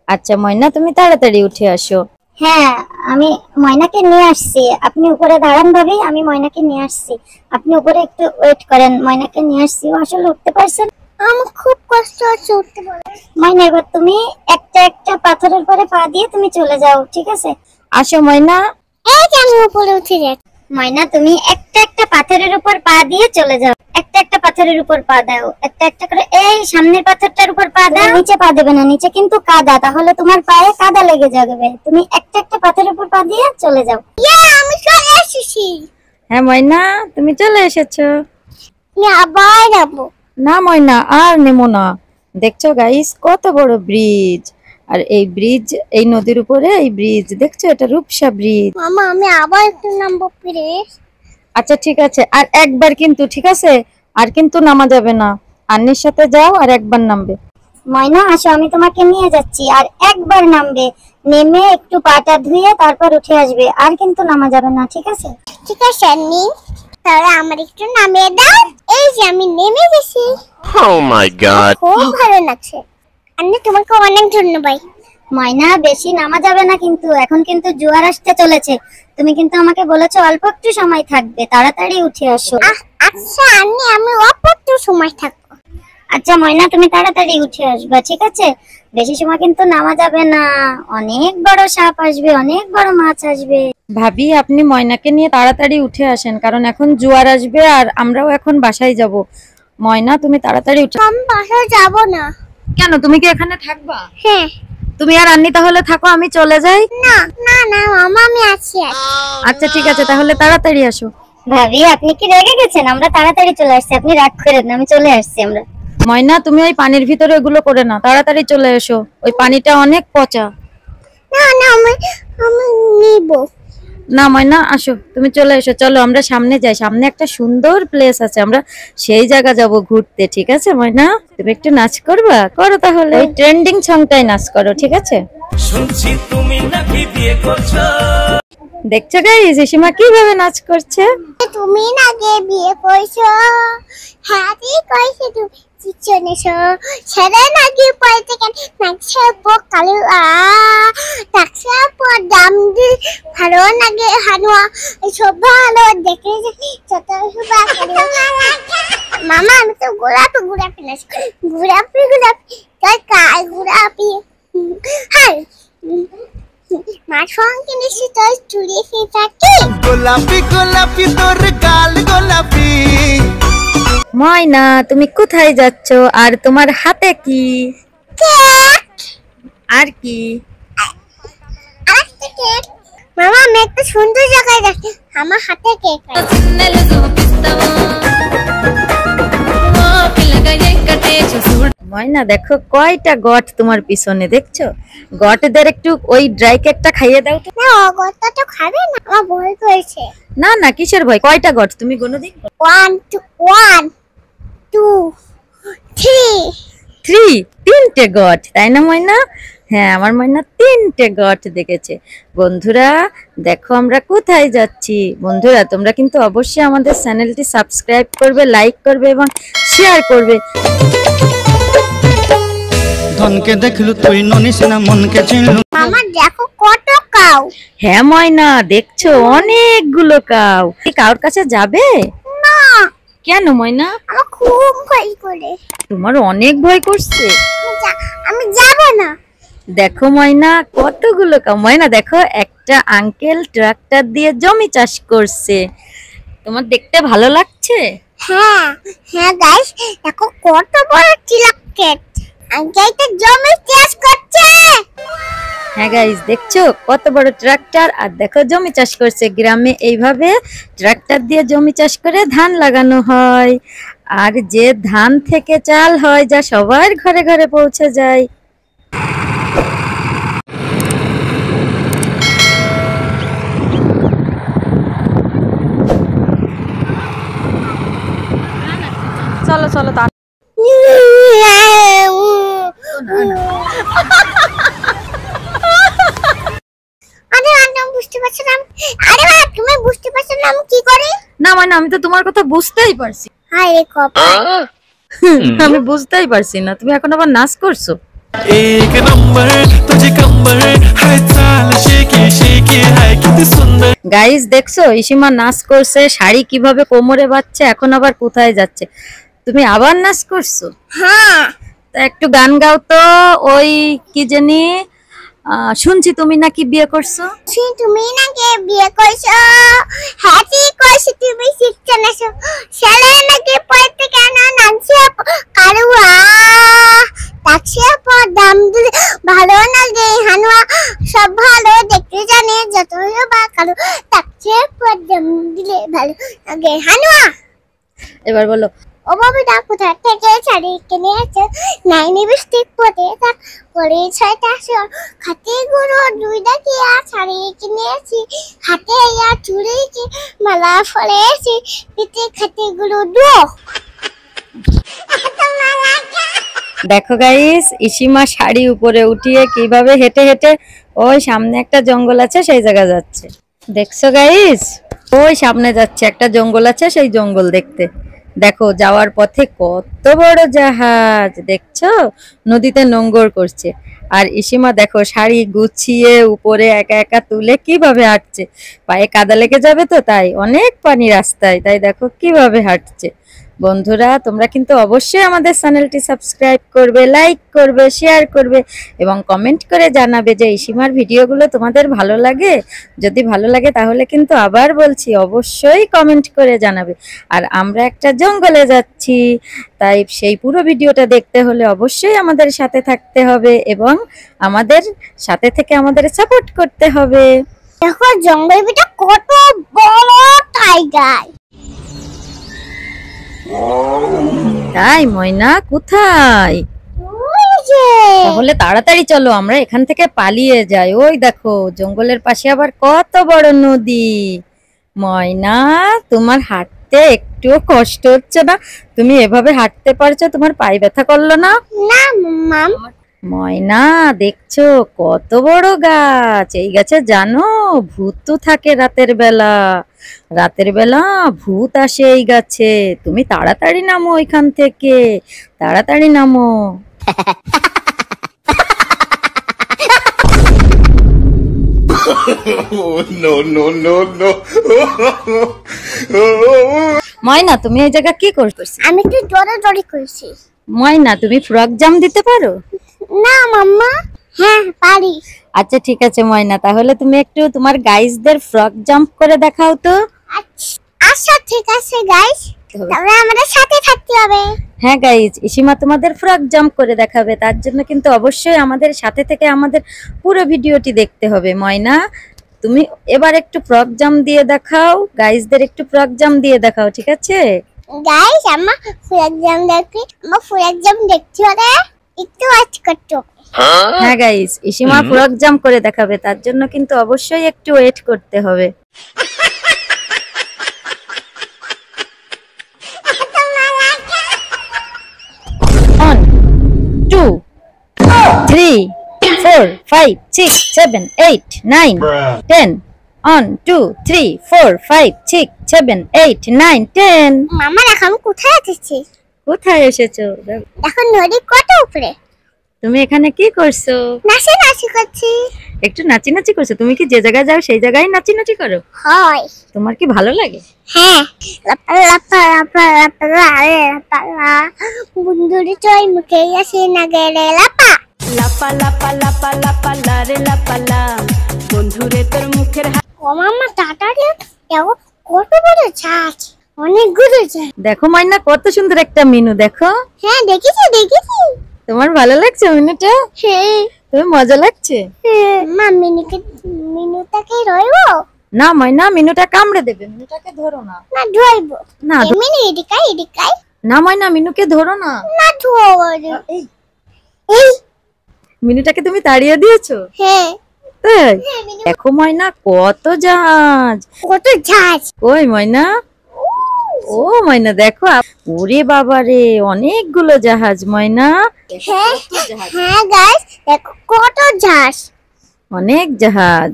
আচ্ছা ময়না তুমি তাড়াতাড়ি উঠে আসো। হ্যাঁ, আমি ময়নাকে নিয়ে আসছি। আপনি উপরে দাঁড়ান ভাবি, আমি ময়নাকে নিয়ে আসছি। আপনি উপরে একটু ওয়েট করেন, ময়নাকে নিয়ে আসছি। ও আসলে উঠতে পারছেন? আমার খুব কষ্ট হচ্ছে উঠতে পারছি। ময়না এবার তুমি একটা একটা পাথরের পরে পা দিয়ে তুমি চলে যাও, ঠিক আছে? আসো ময়না। এই যে আমি উপরে উঠে যাচ্ছি। ময়না তুমি একটা একটা পাথরের উপর পা দিয়ে চলে যাও। একটা একটা পাথরের উপর পা দাও, একটা একটা করে। এই সামনের পাথরটার উপর পা দাও। নিচে পা দেবে না, নিচে কিন্তু কাদা, তাহলে তোমার পায়ে কাদা লেগে যাবে। তুমি একটা একটা পাথরের উপর পা দিয়ে চলে যাও। আমি চলে এসেছি। হ্যাঁ ময়না তুমি চলে এসেছো। আবার যাবো। না ময়না আর নেমো না। দেখছো গাইস কত বড় ব্রিজ, আর এই ব্রিজ, এই নদীর উপরে এই ব্রিজ দেখছো, এটা রূপসা ব্রিজ। মামা আমি আবার একটু নামবো প্লিজ। আচ্ছা ঠিক আছে, আর একবার কিন্তু, ঠিক আছে? আর কিন্তু নামা যাবে না। আন্নির সাথে যাও আর একবার নামবে। ময়না আসো, আমি তোমাকে নিয়ে যাচ্ছি। আর একবার নামবে, নেমে একটু পাটা ধুয়ে তারপর উঠে আসবে। আর কিন্তু নামা যাবে না, ঠিক আছে? ঠিক আছে আন্নি, তাহলে আমার একটু নামিয়ে দাও। এই যে আমি নেমে গেছি। Oh my god. খুব ভালো লাগছে আন্নি, তোমাকে অনেক ধন্যবাদ। ময়না বেশি নামা যাবে না কিন্তু, এখন কিন্তু জোয়ার আসতে চলেছে। তুমি কিন্তু আমাকে বলেছো অল্প একটু সময় থাকবে, তাড়াতাড়ি উঠে আসো। আচ্ছা আন্নি, আমি অল্প একটু সময় থাকবো। আচ্ছা ময়না তুমি তাড়াতাড়ি উঠে আসবে, ঠিক আছে? বেশি সময় কিন্তু নামা যাবে না, অনেক বড় সাপ আসবে, অনেক বড় মাছ আসবে। ভাবি আপনি ময়নাকে নিয়ে তাড়াতাড়ি উঠে আসেন, কারণ এখন জোয়ার আসবে আর আমরাও এখন বাসায় যাব। ময়না তুমি তাড়াতাড়ি উঠে। আমি বাসায় যাবো না। কেন, তুমি কি এখানে থাকবা? হ্যাঁ। তুমি আর আন্নি তাহলে থাকো, আমি চলে যাই। না না না মামা, আমি আছি। আচ্ছা ঠিক আছে, তাহলে তাড়াতাড়ি আসো। ভাবি আপনি কি রেগে গেছেন? আমরা তাড়াতাড়ি চলে আসছি, আপনি রাগ করেন না, আমি চলে আসছি আমরা। ময়না তুমি ওই পানির ভিতরে এগুলো করে না, তাড়াতাড়ি চলে এসো, ওই পানিটা অনেক পচা। না না আমি নিব না ময়না আসো, তুমি চলে এসো। চলো আমরা সামনে যাই, সামনে একটা সুন্দর প্লেস আছে, আমরা সেই জায়গা যাব ঘুরতে, ঠিক আছে? ময়না তুমি একটু নাচ করবা? করো তাহলে, ওই ট্রেন্ডিং সংটাই নাচ করো, ঠিক আছে? শুনছি তুমি নাকি বিয়ে করছো। দেখছো গাইস সীমা কিভাবে নাচ করছে। তুমি নাকি বিয়ে করছো? হ্যাঁ ঠিক কইছো তুমি। চিচনেছো ছেড়ে নাকি পড়তে কেন নাচছে পো কালু নাচছে পো দাম দি ভালো লাগে হানুয়া সব ভালো দেখে যত সুবা মামা আমি তো গোলাপি নাচ গোলাপি তাই কাল গোলাপি। হাই মা সঙ্গে নিশ্চয় তোর চুড়ি ফিটাকি গোলাপি গোলাপি তোর গাল গোলাপি। ময়না তুমি কোথায় যাচ্ছ, আর তোমার হাতে কি? আর কি? মামা আমি একটা সুন্দর জায়গায় যাচ্ছি, আমার হাতে কেক ময়না দেখো কয়টা গট তোমার পিছনে, দেখছো? গটদের একটু ওই ড্রাই কেকটা খাইয়ে দাও তো। না গটটা তো খাবে না, আমার ভয় করেছে। না না কিসের ভয়, কয়টা গট তুমি গুনো দিন। 1 2 3 তিনটে গট, তাই না ময়না? হ্যাঁ আমার ময়না তিনটে গট দেখেছে। বন্ধুরা দেখো আমরা কোথায় যাচ্ছি। বন্ধুরা তোমরা কিন্তু অবশ্যই আমাদের চ্যানেলটি সাবস্ক্রাইব করবে, লাইক করবে এবং শেয়ার করবে। জনকে দেখলু তুই ননিস না মনকে চিনলু মামা দেখো কত কাউ। হ্যাঁ ময়না, দেখছো অনেকগুলো কাউ। এই কাউর কাছে যাবে না। কেন ময়না? আমার খুব ভয় করে। তোমার অনেক ভয় করছে? আমি যাব না। দেখো ময়না কতগুলো কাউ। ময়না দেখো একটা আঙ্কেল ট্রাক্টর দিয়ে জমি চাষ করছে। তোমার দেখতে ভালো লাগছে? হ্যাঁ হ্যাঁ গাইস, দেখো কত বড় ট্রাক্টর। আঙ্কেলটা জমি চাষ করছে। হ্যাঁ গাইস, দেখছো কত বড় ট্রাক্টর, আর দেখো জমি চাষ করছে। গ্রামে এইভাবে ট্রাক্টর দিয়ে জমি চাষ করে ধান লাগানো হয়, আর যে ধান থেকে চাল হয় যা সবার ঘরে ঘরে পৌঁছে যায়। চলো চলো আরে আমি বুঝতে পারছি না। আরে ভাই তুমি বুঝতে পারছো না আমি কি করি? না মানে আমি তো তোমার কথা বুঝতেই পারছি। হায় রে কপাল। আমি বুঝতেই পারছি না, তুমি এখন আবার নাচ করছো। एक नंबर तुझे कंबर हाय चाल शेकी शेकी हाय कितनी सुंदर। গাইস দেখছো ইসিমা নাচ করছে, শাড়ি কিভাবে কোমরে বাঁধছে, এখন আবার কোথায় যাচ্ছে। তুমি আবার নাচ করছো? হ্যাঁ। তা একটু গান গাও তো। ওই কি জানি শুনছি তুমি নাকি বিয়ে করছো। তুমি নাকি বিয়ে করছো? হ্যাঁ ঠিক করছি, তুমি শিখছো না। ছেলে নাকি পড়তে কেন নাচছে কারুয়া তাছে পর দাম দিলে ভালো না গে হানুয়া। সব ভালো দেখতে জানে যতই বা কারু তাছে পর দাম দিলে ভালো লাগে হানুয়া। এবার বলো। ও বাবুটা কোথা থেকে শাড়ি কিনে আছে? নাইনি বৃষ্টিক পরে করে ছয়টা খাতে গুঁড়ো দুইটা কি আর শাড়ি কিনেছি হাতে আর চুড়ি কি মালা ফলেছি পিঠে খাতে গুঁড়ো দো। দেখো গাইস ইসিমা শাড়ি উপরে উঠিয়ে কিভাবে হেঁটে হেঁটে ওই সামনে একটা জঙ্গল আছে সেই জায়গা যাচ্ছে। দেখছো গাইস, ওই সামনে যাচ্ছে একটা জঙ্গল আছে, সেই জঙ্গল দেখতে। দেখো যাওয়ার পথে কত বড় জাহাজ, দেখছো নদীতে নোঙ্গর করছে। আর ইসিমা দেখো শাড়ি গুছিয়ে উপরে একা একা তুলে কিভাবে হাঁটছে। পায়ে কাদা লেগে যাবে তো, তাই অনেক পানি রাস্তায়, তাই দেখো কিভাবে হাঁটছে। বন্ধুরা তোমরা কিন্তু অবশ্যই আমাদের চ্যানেলটি সাবস্ক্রাইব করবে, লাইক করবে, শেয়ার করবে এবং কমেন্ট করে জানাবে যে ইসিমার ভিডিওগুলো তোমাদের ভালো লাগে। যদি ভালো লাগে তাহলে কিন্তু আবার বলছি অবশ্যই কমেন্ট করে জানাবে। আর আমরা একটা জঙ্গলে যাচ্ছি, তাই সেই পুরো ভিডিওটা দেখতে হলে অবশ্যই আমাদের সাথে থাকতে হবে এবং আমাদের সাথে থেকে আমাদের সাপোর্ট করতে হবে। দেখো জঙ্গলটা কত বড় টাইগার। তাই ময়না কোথায়? তাহলে তাড়াতাড়ি চলো আমরা এখান থেকে পালিয়ে যাই। ওই দেখো জঙ্গলের পাশে আবার কত বড় নদী। ময়না তোমার হাঁটতে একটুও কষ্ট হচ্ছে না? তুমি এভাবে হাঁটতে পারছো? তোমার পায়ে ব্যথা করলো না? না মাম। ময়না দেখছো কত বড় গাছ। এই গাছে জানো ভূত থাকে রাতের বেলা। রাতের বেলা ভূত আসে এই গাছে। তুমি তাড়াতাড়ি নামো ওইখান থেকে, তাড়াতাড়ি নামো। ময়না তুমি এই জায়গা কি করতেছো? আমি তো দৌড়াদৌড়ি করছি। ময়না তুমি ফ্রক জাম দিতে পারো? না মাম্মা। হ্যাঁ পারি। আচ্ছা ঠিক আছে ময়না, তাহলে তুমি একটু তোমার গাইসদের ফ্রক জাম্প করে দেখাও তো। আচ্ছা ঠিক আছে গাইস, তাহলে আমাদের সাথে থাকতে হবে। হ্যাঁ গাইস, ইসিমা তোমাদের ফ্রক জাম্প করে দেখাবে, তার জন্য কিন্তু অবশ্যই আমাদের সাথে থেকে আমাদের পুরো ভিডিওটি দেখতে হবে। ময়না তুমি এবার একটু ফ্রক জাম্প দিয়ে দেখাও, গাইসদের একটু ফ্রক জাম্প দিয়ে দেখাও, ঠিক আছে গাইস? আমার ফ্রক জাম্প দেখি, আমার ফ্রক জাম্প দেখতে হবে, একটু ওয়েট করতে হবে। হ্যাঁ গাইস, ইসিমা ফ্রক জাম্প করে দেখাবে, তার জন্য কিন্তু অবশ্যই একটু ওয়েট করতে হবে। 1 2 3 4 5 6 7 8 9 10 1 2 3 4 5 6 7 8 9 10 মামা এখন কোথায় এসেছি? কোথায় এসেছো? দেখো নদী কত উপরে। তো তুমি এখানে কি করছো? নাচি নাচি করছি। একটু নাচি নাচি করছো? তুমি কি যে জায়গায় যাও সেই জায়গায় নাচি নাচি করো? হয়। তোমার কি ভালো লাগে? হ্যাঁ। লাপা লাপা লাপা লাপা লাপা লাপা বন্ধুরে চই মুখে আসে না গেলে লাপা লাপা লাপা লাপা লাপা লারে লাপা লা বন্ধুরে তোর মুখের ও মামা টাটারে দেখো কত বড় ছাঁচ, অনেকগুলো ছাঁচ। দেখো মাইনা কত সুন্দর একটা মিনু, দেখো। হ্যাঁ দেখেছি দেখেছি। তোমার ভালো লাগছে মিনুটা? হ্যাঁ। তুমি মজা লাগছে? হ্যাঁ। মা মিনুটাকে রইবো না মাইনা, মিনুটা কামড়ে দেবে, মিনুটাকে ধরো না। না ধরব না মিনু এদিকাই এদিকাই। না মাইনা, মিনুকে ধরো না। না ধরব। এই মিনুটাকে তুমি তাড়িয়ে দিয়েছো? হ্যাঁ। তাই? দেখো ময়না কত জাহাজ, কত জাহাজ। ওই ময়না, ও ময়না দেখো, ওরে বাবা রে, অনেকগুলো জাহাজ ময়না। হ্যাঁ হ্যাঁ গাইস দেখো কত জাহাজ, অনেক জাহাজ।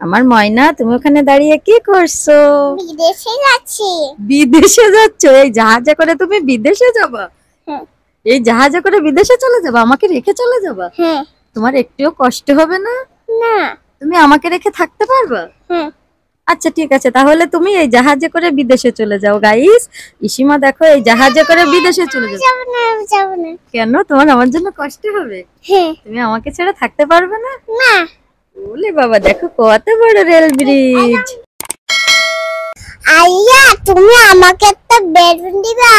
আমার ময়না তুমি ওখানে দাঁড়িয়ে কি করছো? বিদেশে যাচ্ছি। বিদেশে যাচ্ছ? এই জাহাজে করে তুমি বিদেশে যাবা? হ্যাঁ। এই জাহাজে করে বিদেশে চলে যাবা? আমাকে রেখে চলে যাবা? হ্যাঁ। তোমার একটুও কষ্ট হবে না? না। তুমি আমাকে রেখে থাকতে পারবা? হ্যাঁ। আচ্ছা ঠিক আছে, তাহলে তুমি এই জাহাজে করে বিদেশে চলে যাও। গাইস, ইসিমা দেখো এই জাহাজে করে বিদেশে চলে যাও। যাব না যাব না। কেন? তোমার আমার জন্য কষ্ট হবে? হ্যাঁ। তুমি আমাকে ছেড়ে থাকতে পারবে না? না। ওলে বাবা, দেখো কত বড় রেল ব্রিজ। আইয়া তুমি আমাকে একটা বেলুন দিবা?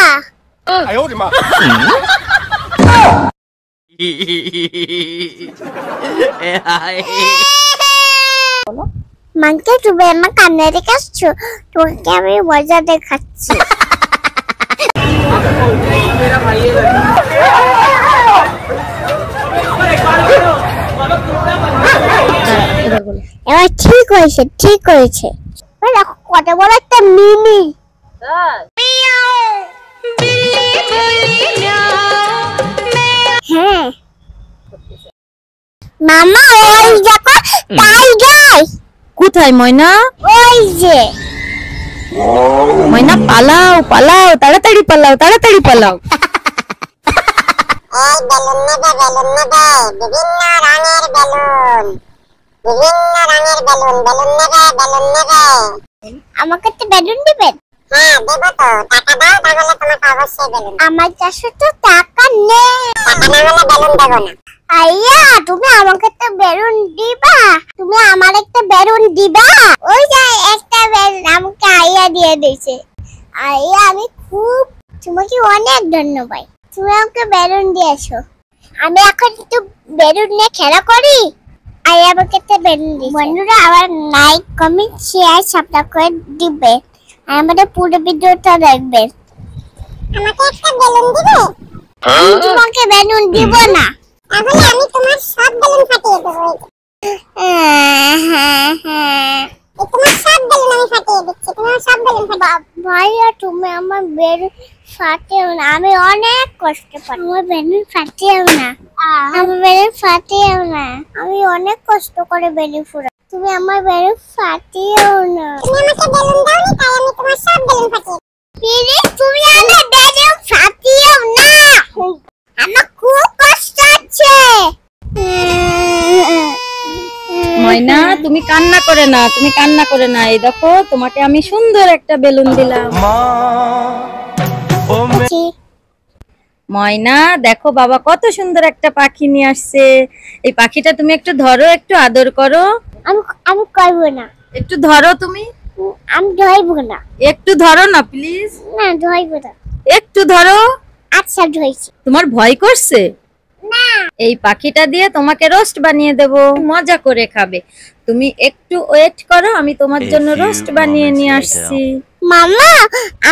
মানকে তুমি আমার কানে রেখেছো, তোমাকে আমি মজা দেখাচ্ছি। এবার ঠিক হয়েছে ঠিক হয়েছে। দেখো কত বড় একটা মিনি। হ্যাঁ মামা ওই দেখো টাইগার। কোথায় ময়না? ওই যে। ময়না পালাও পালাও, তাড়াতাড়ি পালাও, তাড়াতাড়ি পালাও। এই বেলুন নেবে বিভিন্ন রঙের বেলুন, বিভিন্ন রঙের বেলুন। বেলুন নেবে বেলুন নেবে। আমাকে তো বেলুন দিবেন? হ্যাঁ দেবো তো, টাকা দাও তাহলে তোমাকে অবশ্যই বেলুন। আমার কাছে তো টাকা নেই, টাকা না হলে বেলুন দেবো না। আইয়া তুমি আমাকে তো বেলুন দিবা, তুমি আমার একটা বেলুন দিবা? ওই যে একটা বেলুন আমাকে আইয়া দিয়ে দিয়েছে। আইয়া আমি খুব, তোমাকে অনেক ধন্যবাদ, তুমি আমাকে বেলুন দিয়েছো। আমি এখন একটু বেলুন নিয়ে খেলা করি। আইয়া আমাকে একটা বেলুন দিয়েছে। বন্ধুরা আবার লাইক কমেন্ট শেয়ার সাবস্ক্রাইব করে দিবেন, আর আমাদের পুরো ভিডিওটা দেখবেন। আমাকে একটা বেলুন দিবে? আমি তোমাকে বেলুন দিব না, তাহলে আমি তোমার সব বেলুন ফাটিয়ে দেবো। তোমার সব বেলুন আমি ফাটিয়ে দিচ্ছি, তোমার সব বেলুন ভাইয়া তুমি আমার বেলুন ফাটিও না, আমি অনেক কষ্ট পাই। আমার বেলুন ফাটিও না, আমার বেলুন ফাটিও না, আমি অনেক কষ্ট করে বেলুন ফুরাই। তুমি আমার বেলুন ফাটিও না। তুমি আমাকে বেলুন দাওনি, তাই আমি তোমার সব বেলুন ফাটিয়ে। প্লিজ তুমি আমার বেলুন ফাটিও না, আমার খুব কষ্ট হচ্ছে। ময়না তুমি কান্না করে না, তুমি কান্না করে না। এই দেখো তোমাকে আমি সুন্দর একটা বেলুন দিলাম। ময়না দেখো বাবা কত সুন্দর একটা পাখি নিয়ে আসছে। এই পাখিটা তুমি একটু ধরো, একটু আদর করো। আমি করবো না। একটু ধরো তুমি। আমি ধরবো না। একটু ধরো না প্লিজ। না ধরবো না। একটু ধরো। আচ্ছা ধরছি। তোমার ভয় করছে? না। এই পাখিটা দিয়ে তোমাকে রোস্ট বানিয়ে দেব, মজা করে খাবে। তুমি একটু ওয়েট করো, আমি তোমার জন্য রোস্ট বানিয়ে নিয়ে আসছি। মামা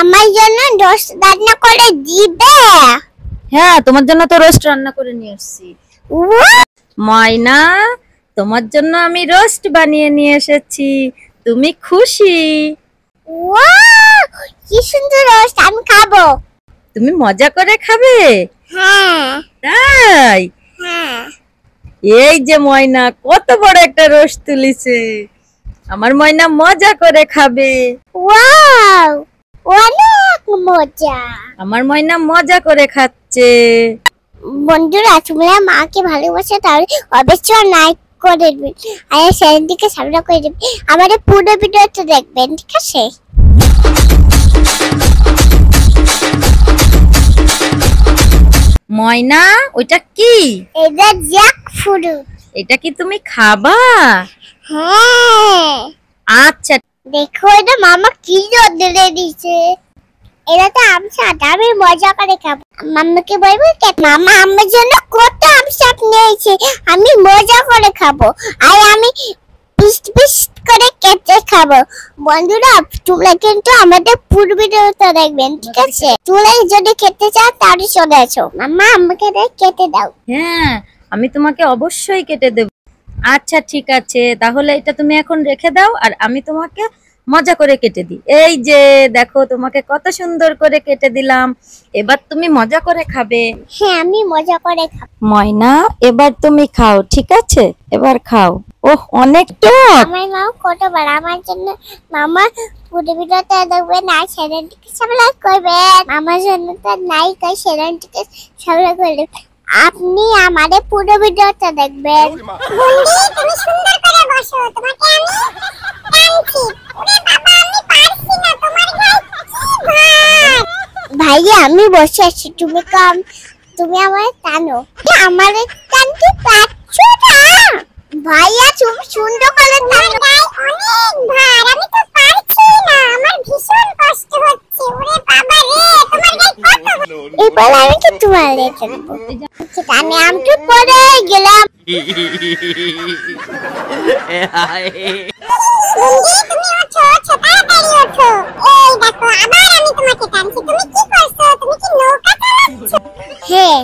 আমার জন্য রোস্ট রান্না করে দিবে? হ্যাঁ তোমার জন্য তো রোস্ট রান্না করে নিয়ে আসছি। ময়না তোমার জন্য আমি রোস্ট বানিয়ে নিয়ে এসেছি, তুমি খুশি? ওয়াও কি সুন্দর রোস্ট, আমি খাবো। তুমি মজা করে খাবে? হ্যাঁ। তাই? হ্যাঁ। এই যে ময়না কত বড় একটা রোস্ট তুলিছে, আমার ময়না মজা করে খাবে। ওয়াও অনেক মজা। আমার ময়না মজা করে খাচ্ছে। বন্ধুরা তোমরা মাকে ভালোবাসো তাহলে অবশ্যই লাইক করে দেবেন আর চ্যানেলটিকে সাবস্ক্রাইব করে দেবেন। আমাদের পুরো ভিডিওটা দেখবেন, ঠিক আছে? ময়না ওইটা কি? এটা জ্যাক ফ্রুট। এটা কি তুমি খাবা? হ্যাঁ। আচ্ছা দেখো এটা মামা কি রোদে দিয়েছে। এটা তো আমসাট, আমি মজা করে খাবো। মাম্মাকে বলবো মামা আমার জন্য কত আমসাট নিয়েছে, আমি মজা করে খাবো আর আমি পিস পিস করে কেটে খাবো। বন্ধুরা তোমরা কিন্তু আমাদের পুরো ভিডিওটা দেখবেন, ঠিক আছে? তোমরা যদি খেতে চাও তাহলে চলে আসো। মাম্মা আমাকে কেটে দাও। হ্যাঁ আমি তোমাকে অবশ্যই কেটে দেব। আচ্ছা ঠিক আছে, তাহলে এটা তুমি এখন রেখে দাও আর আমি তোমাকে মজা করে কেটে দিই। এই যে দেখো তোমাকে কত সুন্দর করে কেটে দিলাম, এবার তুমি মজা করে খাবে। হ্যাঁ আমি মজা করে খাবো। ময়না এবার তুমি খাও, ঠিক আছে? এবার খাও। ওহ অনেক টক। আমার মা কতবার আমার জন্য। মামা পুরো ভিডিওটা দেখবেন আর চ্যানেলটিকে সাবস্ক্রাইব করবেন। আমার জন্য তো লাইক আর চ্যানেলটিকে সাবস্ক্রাইব করবেন। আপনি আমাদের পুরো ভিডিওটা দেখবেন। বন্ধু তুমি সুন্দর করে বসো, তোমাকে আমি টানছি। ওরে বাবা আমি পারছি না, তোমার গায়ে কি ভার। ভাইয়া আমি বসে আছি, তুমি আমায় টানো। আমারে টানতে পারছো না ভাইয়া, তুমি সুন্দর করে টানো। গায়ে অনেক ভার, আমি তো পারছি না, আমার ভীষণ কষ্ট হচ্ছে। ওরে বাবা রে, তোমার গায়ে কত। এবার আমি কি তোমার টানবো? টানে আমি তো পড়ে গেলাম। তুমি ওঠো, তাড়াতাড়ি ওঠো। এই দেখো আবার আমি তোমাকে টানছি। তুমি কি করছো? তুমি কি নৌকা চালাচ্ছো? হ্যাঁ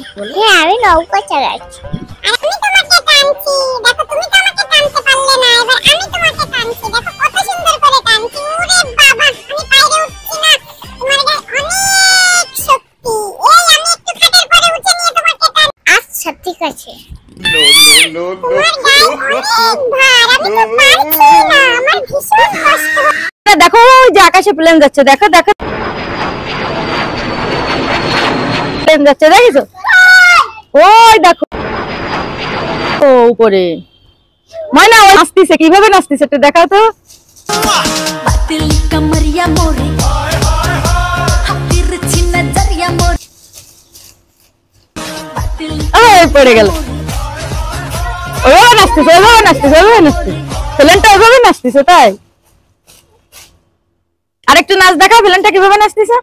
আমি নৌকা চালাচ্ছি। আমি তোমাকে টানছি। দেখো তুমি তো আমাকে টানতে পারলে না, এবার আমি তোমাকে টানছি। দেখো কত সুন্দর করে টানছি। ওরে বাবা আমি বাইরে উঠছি না, তোমার গায়ে অনেক শক্তি। এই আমি একটু খাটের পরে উঠে নিয়ে তোমাকে টান। আচ্ছা ঠিক আছে। তোমার গায়ে অনেক ভার, আমি তো পারছি না, আমার ভীষণ কষ্ট হচ্ছে। দেখো ওই যে আকাশে প্লেন যাচ্ছে, দেখো দেখো প্লেন যাচ্ছে, দেখেছো? ওই দেখো ও উপরে। ময়না ওই নাচতিছে, কিভাবে নাচতিছে একটু দেখাও তো। दिल कमरिया मोरे तिरछी नजरिया मोरे ওই পড়ে গেল। ওইভাবে নাচতিছে, ওইভাবে নাচতিছে, ওইভাবে নাচতিছে, প্লেনটা ওইভাবে নাচতিছে। তাই আরেকটু নাচ দেখাও, প্লেনটা কিভাবে নাচতিছে।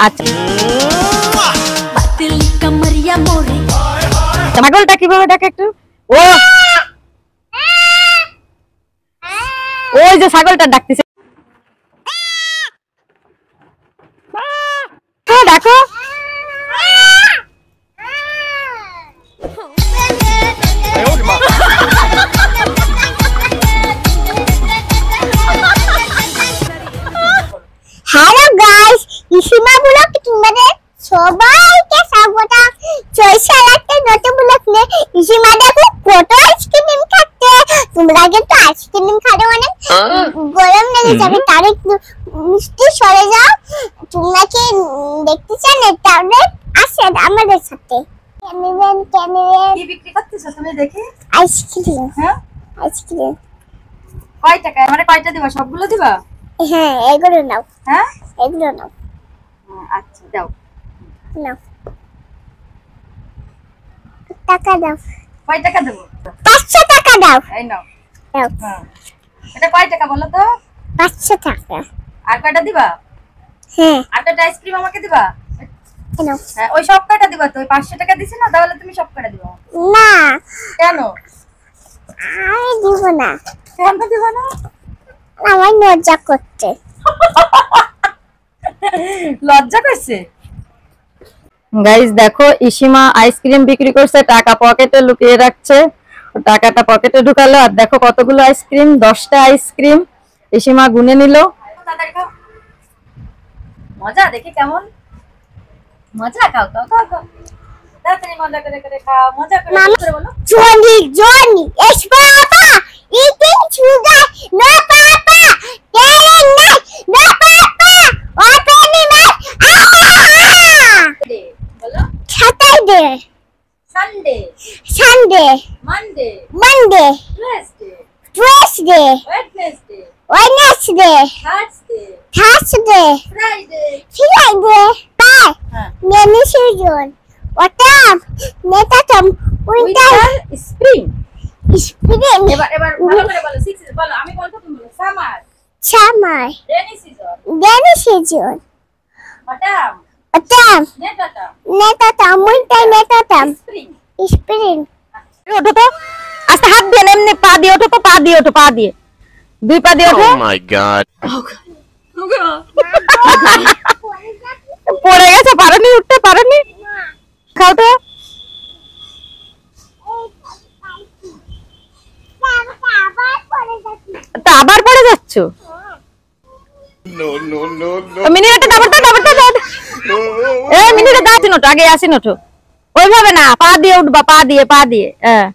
আচ্ছা दिल कमरिया मोरे ছাগলটা কিভাবে ডাকে একটু। ও ওই যে ছাগলটা ডাকতেছে, দেখো। হ্যালো গাইস, ইসিমা ব্লগ তোমাদের সবাইকে স্বাগত। চৈশালাতে নতুন ব্লগ নিয়ে ইসিমা দেখো কত আইসক্রিম খাচ্ছে। তোমরা কিন্তু আইসক্রিম খাবে অনেক গরম লেগে যাবে, তার একটু মিষ্টি সরে যাও। তোমরা কি দেখতে চান তাহলে আসেন আমাদের সাথে। কি বিক্রি করতেছো তুমি দেখি? আইসক্রিম। হ্যাঁ আইসক্রিম কয় টাকা? মানে কয়টা দিবা? সবগুলো দিবা? হ্যাঁ এগুলো নাও। হ্যাঁ এগুলো নাও। আচ্ছা দাও নাও টাকা দাও। কয় টাকা দেবো? 500 টাকা দাও। এই নাও। দাও। হ্যাঁ এটা কয় টাকা বলো তো? 500 টাকা। আর কয়টা দিবা? হ্যাঁ আর একটা আইসক্রিম আমাকে দিবা? নাও। হ্যাঁ ওই সব কয়টা দিবা? তো ওই 500 টাকা দিছি না, তাহলে তুমি সব কয়টা দিবা? না কেন? আমি দিব না। কেন দিবা না? আমার লজ্জা করতে। লজ্জা করছে। গাইস দেখো ইসিমা আইসক্রিম বিক্রি করছে, টাকা পকেটে লুকিয়ে রাখছে। টাকাটা পকেটে ঢুকালো আর দেখো কতগুলো আইসক্রিম, 10টা আইসক্রিম ইসিমা গুনে নিল। মজা দেখি কেমন মজা। খাও খাও খাও খাও, তাড়াতাড়ি মজা করে করে খাও, মজা করে বলো। জনি জনি এস বাবা eating sugar no papa telling নাই নো পাপা ওপেন মাই বলো ছাতা Sunday Sunday Monday Monday Tuesday Tuesday Wednesday Wednesday Thursday Thursday Friday Friday bye many season autumn নেতাম উইন্টার স্প্রিং স্প্রিং এবার ভালো করে বলো 6 বলো আমি বলবো তুমি বলো summer summer rainy season autumn autumn নেতাম উইন্টার নেতাম স্প্রিং স্প্রিং ওঠো তো আস্তে হাত দিয়ে এমনি পা দিয়ে ওঠো তো পা দিয়ে ওঠো পা দিয়ে দুই পা দিয়ে ওঠো Oh my god. পড়ে গেছে পারোনি উঠতে পারোনি খাও তো তা আবার পড়ে যাচ্ছ মিনিটে মিনিটে দাঁড়াচ্ছি নোটো আগে আসি নোটো ওইভাবে না পা দিয়ে উঠবা পা দিয়ে হ্যাঁ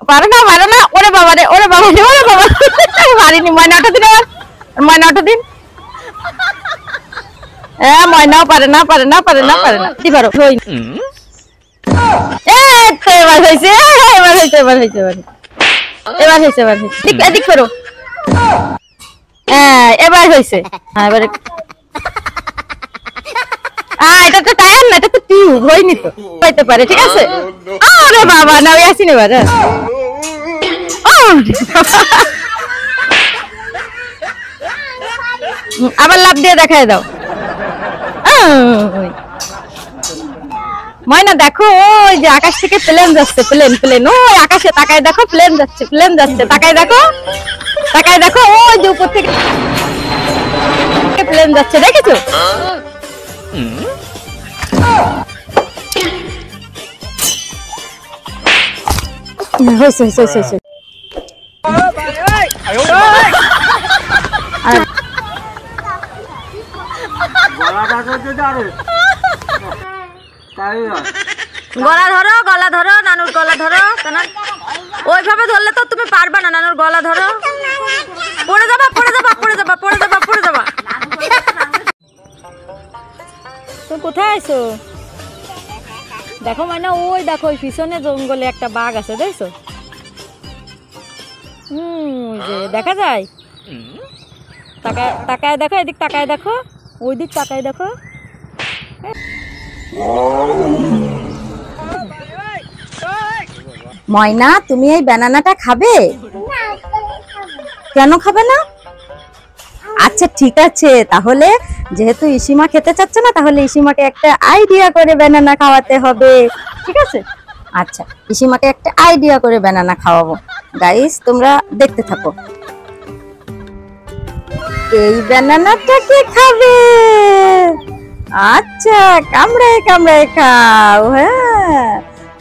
পারো না ওরে বাবা রে পারিনি ময়না ওঠো দিন হ্যাঁ ময়নাও পারে না কি পারো এবার হয়েছে এদিক করো এবার হয়েছে এবারে এটা তো টায়ার না এটা তো টিউব হয়নি তো হইতে পারে ঠিক আছে আরে বাবা না ওই আসিনি এবার আবার লাভ দিয়ে দেখায় দাও ময়না দেখো ওই যে আকাশ থেকে প্লেন যাচ্ছে প্লেন ওই আকাশে তাকায় দেখো প্লেন যাচ্ছে তাকায় দেখো ওই যে উপর থেকে প্লেন যাচ্ছে দেখেছো হয়েছে গলা ধরো নানুর গলা ধরো ওইভাবে ধরলে তো তুমি পারবা না নানুর গলা ধরো পড়ে যাবা তুমি কোথায় আছো দেখো মানে ওই দেখো ওই পিছনে জঙ্গলে একটা বাঘ আছে দেখছো যে দেখা যায় তাকায় দেখো এদিক তাকায় দেখো ওই দিক তাকায় দেখো ময়না তুমি এই ব্যানানাটা খাবে কেন খাবে না আচ্ছা ঠিক আছে তাহলে যেহেতু ইসিমা খেতে চাচ্ছে না তাহলে ইসিমাকে একটা আইডিয়া করে ব্যানানা খাওয়াতে হবে ঠিক আছে আচ্ছা ইসিমাকে একটা আইডিয়া করে ব্যানানা খাওয়াবো গাইস তোমরা দেখতে থাকো এই ব্যানানাটা কে খাবে আচ্ছা কামড়ায় খাও হ্যাঁ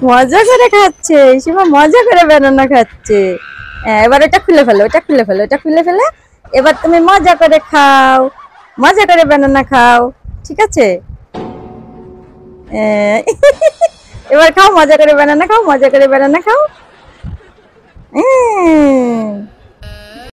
মজা করে খাচ্ছে ইসিমা মজা করে ব্যানানা খাচ্ছে এবার এটা খুলে ফেলে এবার তুমি মজা করে খাও মজা করে ব্যানানা খাও ঠিক আছে এবার খাও মজা করে ব্যানানা খাও